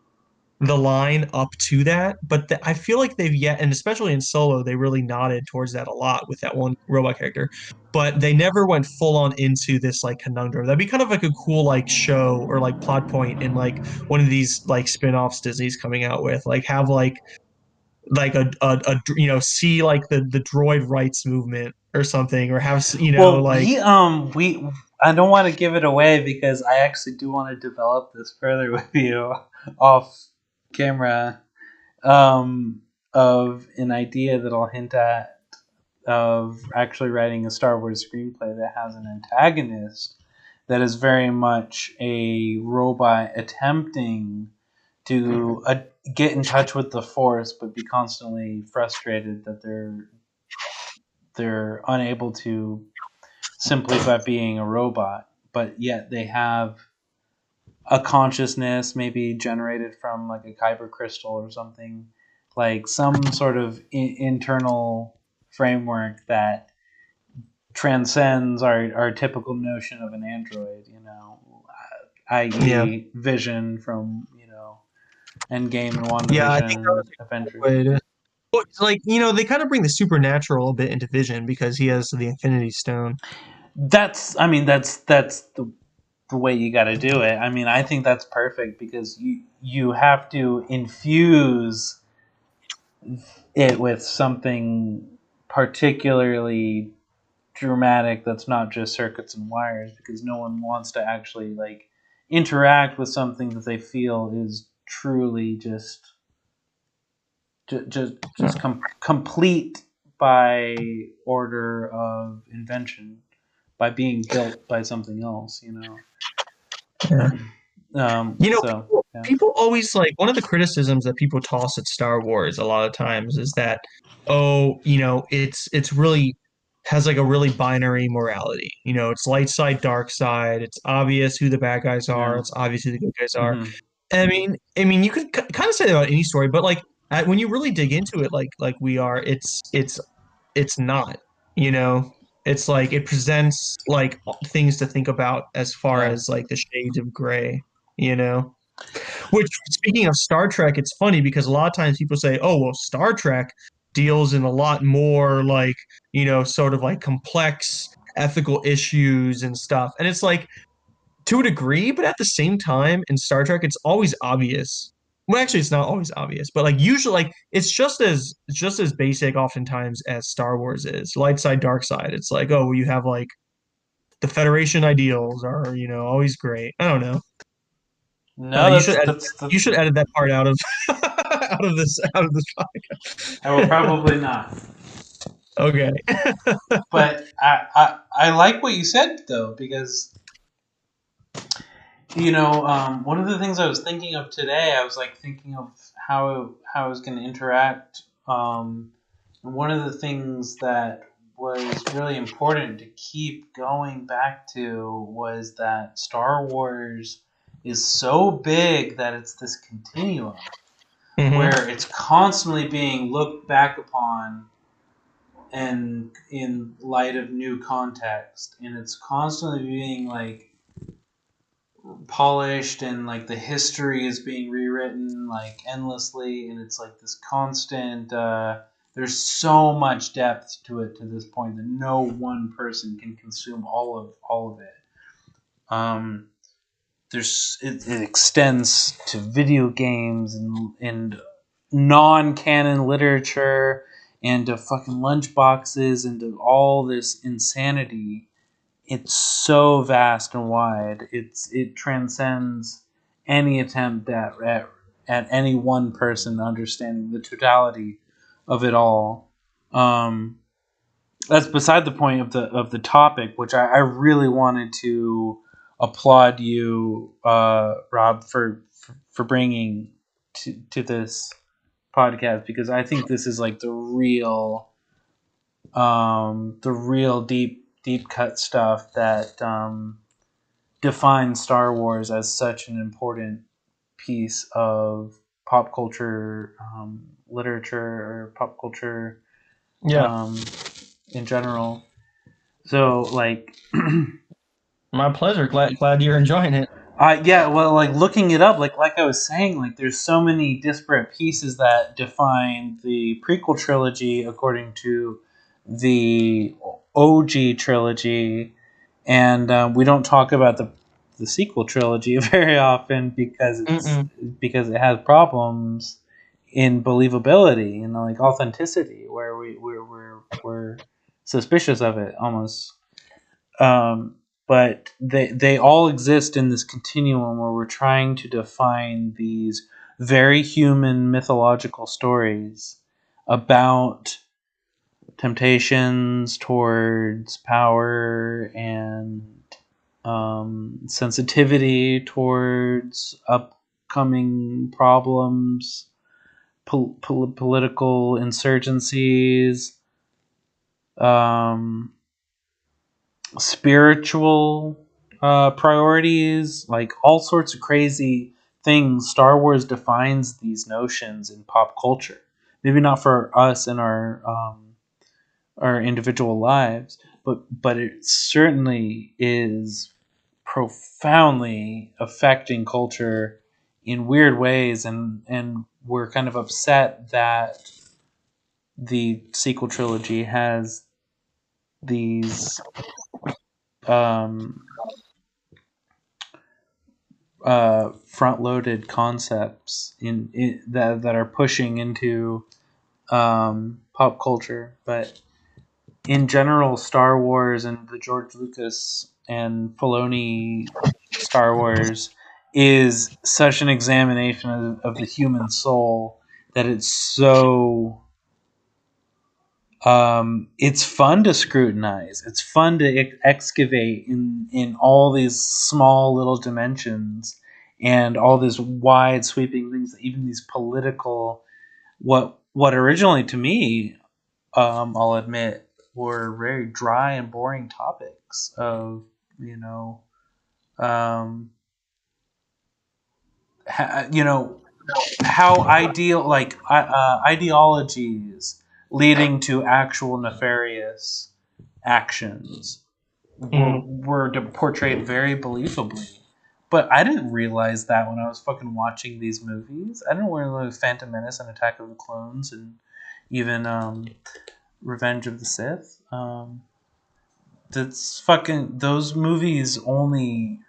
the line up to that, but I feel like they've yet, and especially in Solo, they really nodded towards that a lot with that one robot character, but they never went full on into this like conundrum. That'd be kind of like a cool like show or like plot point in like one of these like spin-offs Disney's coming out with, like have like a see like the droid rights movement or something, or have Well, like we I don't want to give it away because I actually do want to develop this further with you off camera. Of an idea that I'll hint at of actually writing a Star Wars screenplay that has an antagonist that is very much a robot attempting to get in touch with the Force, but be constantly frustrated that they're unable to simply by being a robot, but yet they have a consciousness maybe generated from like a kyber crystal or something, like some sort of internal framework that transcends our typical notion of an android, Yeah. i.e. Vision from, Endgame and Yeah, I think that WandaVision, was a cool Avengers. way to. Well, it's like, they kind of bring the supernatural a bit into Vision because he has the Infinity Stone. That's the way you got to do it. I mean, I think that's perfect because you have to infuse it with something particularly dramatic that's not just circuits and wires, because no one wants to actually like interact with something that they feel is truly complete by order of invention, by being built by something else. Yeah. So yeah. People always like one of the criticisms that people toss at Star Wars a lot of times is that, oh, it's really has like a really binary morality. It's light side, dark side. It's obvious who the bad guys are. Yeah. It's obvious who the good guys are. Mm-hmm. I mean, you could kind of say that about any story, but like when you really dig into it, like we are, it's not. You know, it's like it presents like things to think about as far Yeah. as like the shades of gray. You know. Which, speaking of Star Trek, it's funny because a lot of times people say, "Oh, well, Star Trek deals in a lot more like, sort of like complex ethical issues and stuff." And it's like to a degree, but at the same time, in Star Trek, it's always obvious. Well, actually, it's not always obvious, but like usually, like it's just as basic oftentimes as Star Wars is. Light side, dark side. It's like, oh, you have like the Federation ideals are, always great. I don't know. No, You should edit. that's You should edit that part out of out of this podcast. I will probably not. Okay. But I like what you said though, because one of the things I was thinking of today, I was like thinking of how I was going to interact. And one of the things that was really important to keep going back to was that Star Wars is so big that it's this continuum Hmm. where it's constantly being looked back upon and in light of new context, and it's constantly being like polished, and like the history is being rewritten like endlessly, and it's like this constant there's so much depth to it to this point that no one person can consume all of it. It extends to video games and non-canon literature and to fucking lunchboxes and to all this insanity. It's so vast and wide. It transcends any attempt at any one person understanding the totality of it all. That's beside the point of the topic, which I really wanted to applaud you, Rob, for bringing to this podcast, because I think this is like the real deep cut stuff that defines Star Wars as such an important piece of pop culture, literature, or pop culture Yeah, um, in general. So like, my pleasure. Glad you're enjoying it. yeah, well, like looking it up, like I was saying, like there's so many disparate pieces that define the prequel trilogy according to the OG trilogy, and we don't talk about the sequel trilogy very often Mm-mm. because it has problems in believability and like authenticity, where we're suspicious of it almost. But they all exist in this continuum where we're trying to define these very human mythological stories about temptations towards power and sensitivity towards upcoming problems, political insurgencies, um, spiritual priorities, like all sorts of crazy things. Star Wars defines these notions in pop culture. Maybe not for us in our individual lives, but it certainly is profoundly affecting culture in weird ways, and we're kind of upset that the sequel trilogy has these um, front-loaded concepts in that are pushing into pop culture. But in general, Star Wars and the George Lucas and Filoni Star Wars is such an examination of the human soul that it's fun to scrutinize. It's fun to excavate in all these small little dimensions and all these wide sweeping things, even these political, what originally to me, I'll admit, were very dry and boring topics of, you know, um, you know, how ideologies leading to actual nefarious actions Mm. were portrayed very believably. But I didn't realize that when I was fucking watching these movies. I didn't realize Phantom Menace and Attack of the Clones and even Revenge of the Sith. That's fucking those movies only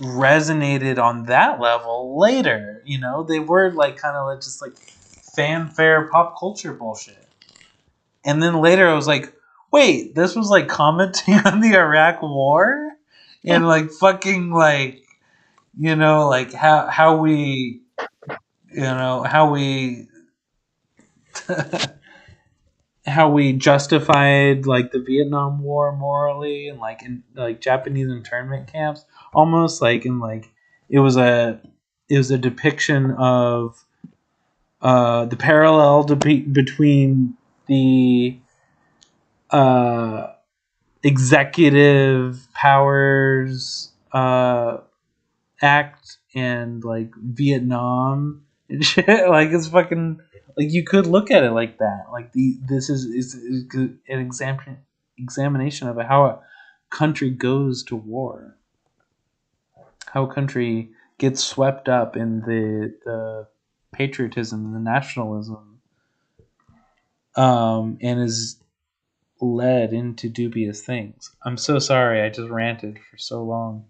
resonated on that level later. You know, they were like kind of like just like fanfare pop culture bullshit. And then later I was like, wait, this was like commenting on the Iraq War and like fucking like, you know, like how we, you know, how we how we justified like the Vietnam War morally, and like in like Japanese internment camps, almost like in like it was a depiction of the parallel between the uh, executive powers act and like Vietnam and shit. Like it's fucking like you could look at it like that. Like this is an examination of how a country goes to war, how a country gets swept up in the patriotism and the nationalism, and is led into dubious things. I'm so sorry, I just ranted for so long.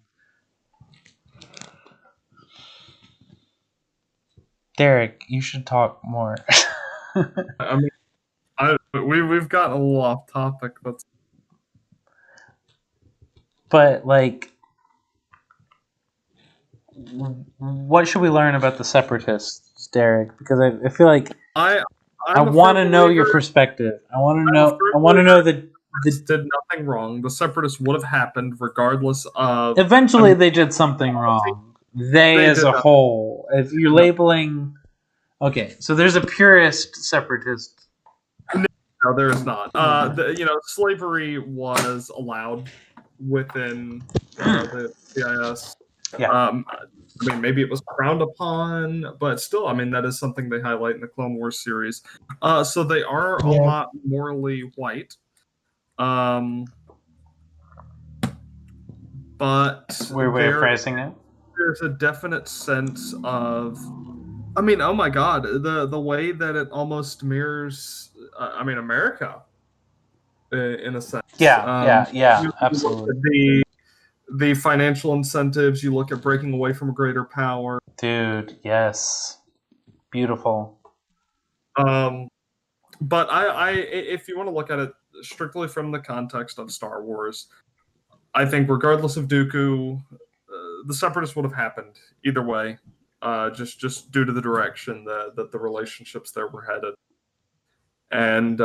Derek, you should talk more. I mean, we've gotten a little off topic, but But like, what should we learn about the Separatists, Derek? Because I feel like I I I'm a want firm to know your believer. perspective. I want to I'm a know. firm I want to know believer. the. Did nothing wrong. The separatists would have happened regardless of. Eventually, American they did something policy. wrong. They, They as did a not. whole, if you're No, labeling, okay, so there's a purist separatist. no, there is not. Slavery was allowed within the CIS. Yeah, I mean, maybe it was frowned upon, but still, I mean, that is something they highlight in the Clone Wars series. So they are a Yeah. lot morally white. But weird way of phrasing it. there's a definite sense of, I mean, oh my god, the way that it almost mirrors, I mean, America in a sense. Yeah, You look absolutely, at the financial incentives, you look at breaking away from a greater power. dude. Yes, beautiful. Um, but if you want to look at it strictly from the context of Star Wars, I think regardless of Dooku, the Separatists would have happened either way. Just due to the direction that the relationships there were headed, and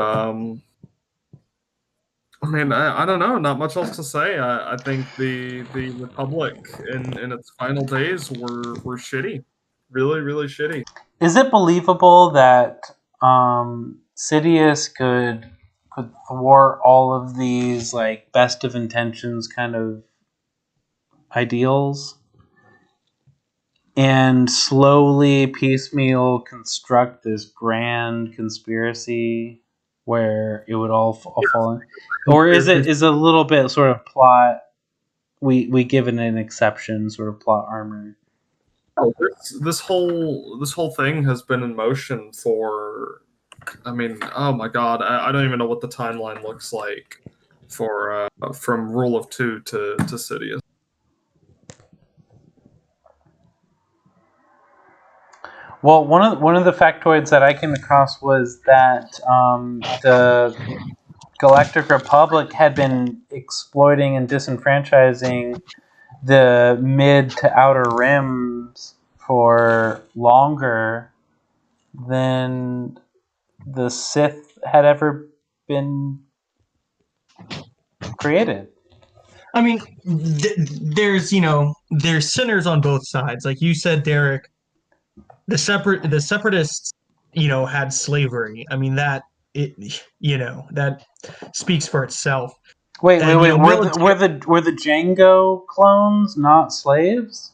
I mean, I don't know. Not much else to say. I think the Republic in its final days were shitty, really really shitty. Is it believable that Sidious could thwart all of these like best of intentions kind of ideals and slowly piecemeal construct this grand conspiracy where it would all fall in? Or is it a little bit sort of plot, we give it an exception, sort of plot armor? Oh, this whole thing has been in motion for. I mean, oh my god, I don't even know what the timeline looks like for from Rule of Two to Sidious. Well, one of the factoids that I came across was that the Galactic Republic had been exploiting and disenfranchising the mid to outer rims for longer than the Sith had ever been created. I mean, there's there's sinners on both sides. Like you said, Derek, the separatists, had slavery. I mean that speaks for itself. And Wait. military. Were the Django clones not slaves?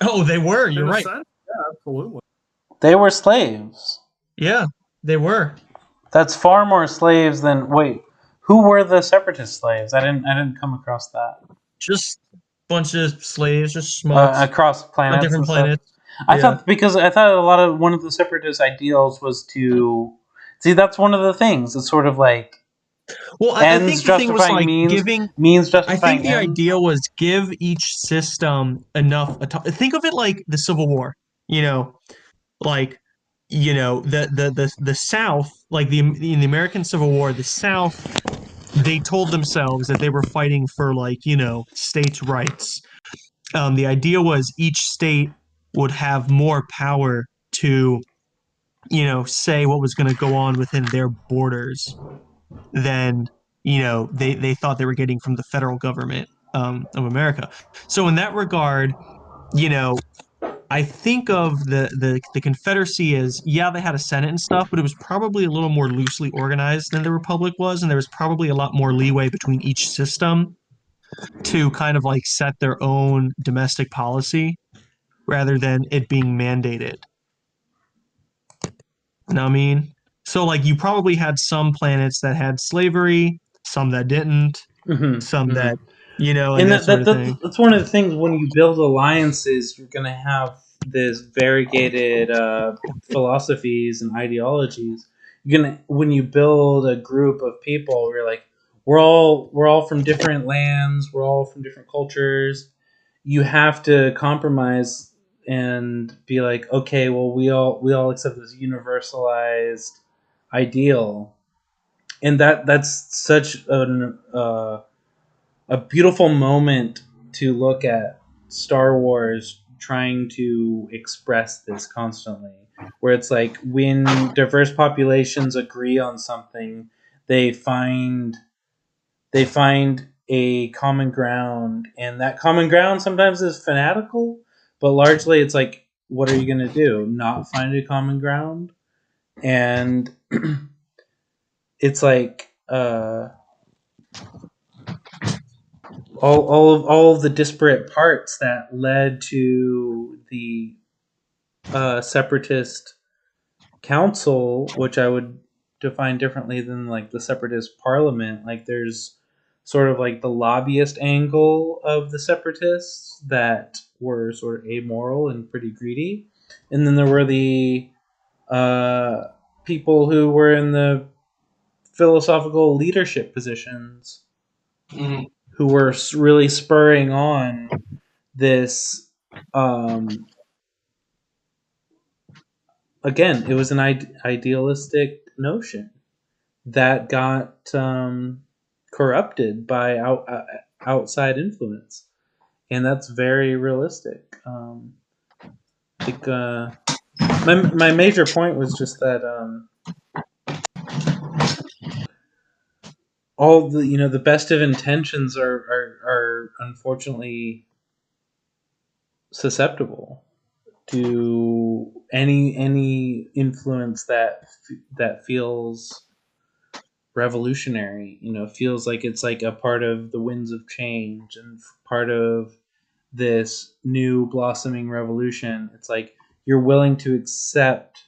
Oh, they were. You're In a right. sense, yeah, absolutely. They were slaves. Yeah, they were. That's far more slaves than wait. Who were the separatist slaves? I didn't come across that. Just a bunch of slaves, just schmucks Across on planets different and stuff. planets. I Yeah. thought because I thought a lot of one of the separatist ideals was to see. That's one of the things. It's sort of like Well, I ends think the thing was justifying like means, giving. means I think justifying the ends. idea was give each system enough. Think of it like the Civil War. You know, like the South, like in the American Civil War, the South, they told themselves that they were fighting for like states' rights. The idea was each state would have more power to say what was going to go on within their borders than they thought they were getting from the federal government of America. So in that regard, you know I think of the Confederacy as, yeah, they had a Senate and stuff, but it was probably a little more loosely organized than the Republic was, and there was probably a lot more leeway between each system to kind of like set their own domestic policy rather than it being mandated. You know what I mean? So like you probably had some planets that had slavery, some that didn't, some that and And that sort of thing. that's one of the things when you build alliances, you're going to have this variegated philosophies and ideologies. You're gonna when you build a group of people, you're like we're all from different lands, we're all from different cultures. You have to compromise and be like, okay, well we all accept this universalized ideal, and that's such a beautiful moment to look at Star Wars trying to express this constantly, where it's like when diverse populations agree on something, they find they find a common ground, and that common ground sometimes is fanatical, but largely it's like, what are you going to do? Not find a common ground? And it's like all of the disparate parts that led to the separatist council, which I would define differently than like the separatist parliament. Like there's sort of like the lobbyist angle of the separatists that were sort of amoral and pretty greedy, and then there were the uh, people who were in the philosophical leadership positions who were really spurring on this. Um, Again, it was an idealistic notion that got corrupted by outside influence, and that's very realistic. I think my major point was just that all the best of intentions are unfortunately susceptible to any influence that feels revolutionary, feels like it's like a part of the winds of change and part of this new blossoming revolution. It's like you're willing to accept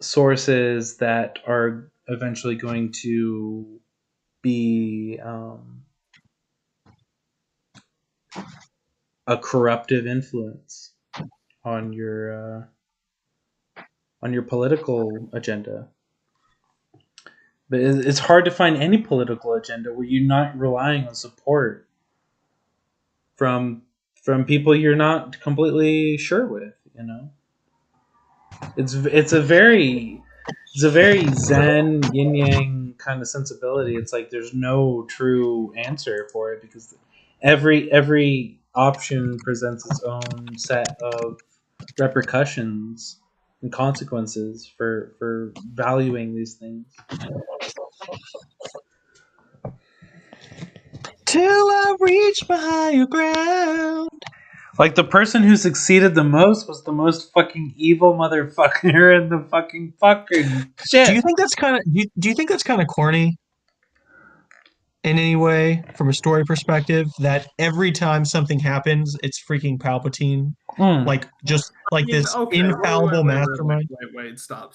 sources that are eventually going to be a corruptive influence on your political agenda. But it's hard to find any political agenda where you're not relying on support from people you're not completely sure with. It's a very zen yin yang kind of sensibility. It's like there's no true answer for it because every option presents its own set of repercussions and consequences for valuing these things. Till I reach my higher ground. Like the person who succeeded the most was the most fucking evil motherfucker in the fucking shit. Do you think that's kind of do you think that's kind of corny in any way from a story perspective? That every time something happens, it's freaking Palpatine, like just like this infallible mastermind. Wait! Stop!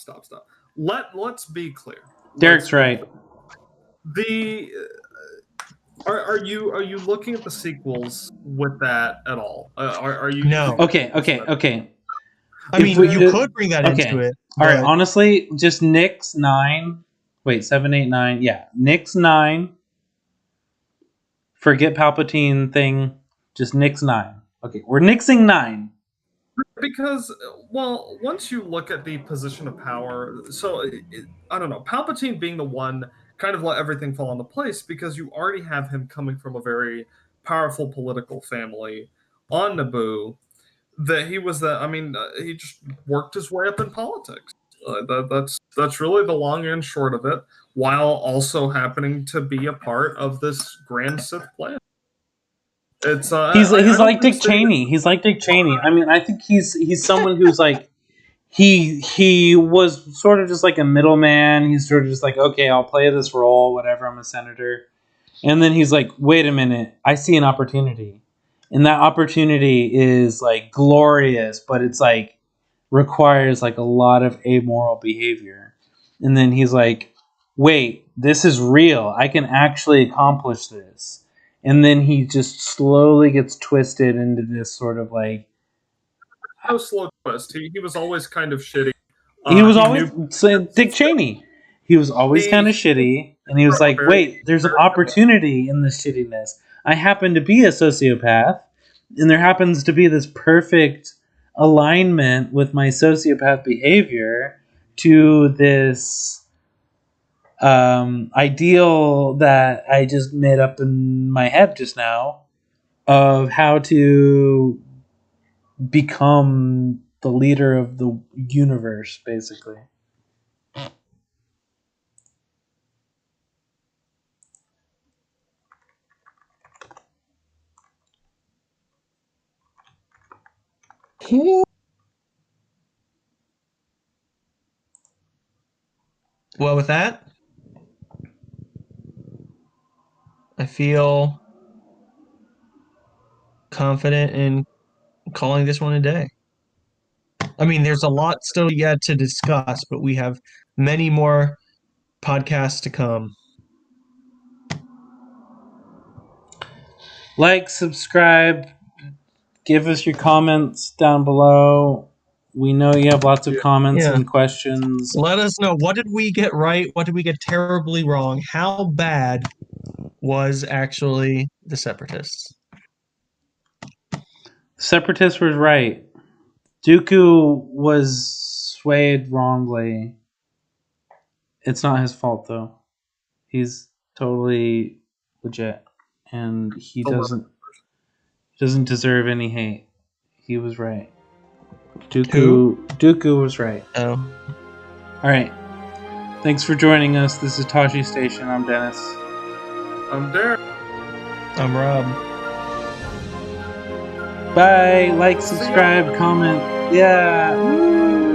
Let's be clear. Derek's right. Are you looking at the sequels with that at all? Are you? No. Okay. I mean, you could bring that into it. All right. Honestly, just Nix 9. Wait, 7, 8, 9. Yeah, Nix 9. Forget Palpatine thing. Just Nix 9. Okay, we're nixing 9. Because, well, once you look at the position of power, so I don't know, Palpatine being the one kind of let everything fall into place because you already have him coming from a very powerful political family on Naboo. That he was that. I mean, he just worked his way up in politics. That's really the long and short of it, while also happening to be a part of this grand Sith plan. It's he's like Dick Cheney. He's like Dick Cheney. I mean, I think he's someone who's like he was sort of just like a middleman. He's sort of just like, okay, I'll play this role, whatever. I'm a senator, and then he's like, wait a minute, I see an opportunity, and that opportunity is like glorious, but it's like requires like a lot of amoral behavior, and then he's like, wait, this is real. I can actually accomplish this. And then he just slowly gets twisted into this sort of like... No slow twist. He was always kind of shitty. He was always... Dick Cheney. He was always kind of shitty. And he was like, wait, there's an opportunity in this shittiness. I happen to be a sociopath. And there happens to be this perfect alignment with my sociopath behavior to this... ideal that I just made up in my head just now of how to become the leader of the universe, basically. Well, with that, I feel confident in calling this one a day. I mean, there's a lot still yet to discuss, but we have many more podcasts to come. Like, subscribe, give us your comments down below. We know you have lots of comments and questions. Let us know, what did we get right? What did we get terribly wrong? How bad was actually the Separatists? Separatists was right. Dooku was swayed wrongly. It's not his fault, though. He's totally legit. And he doesn't deserve any hate. He was right. Dooku was right. Oh. All right. Thanks for joining us. This is Tosche Station. I'm Dennis. I'm Derek. I'm Rob. Bye. Like, subscribe, comment. Yeah. Woo.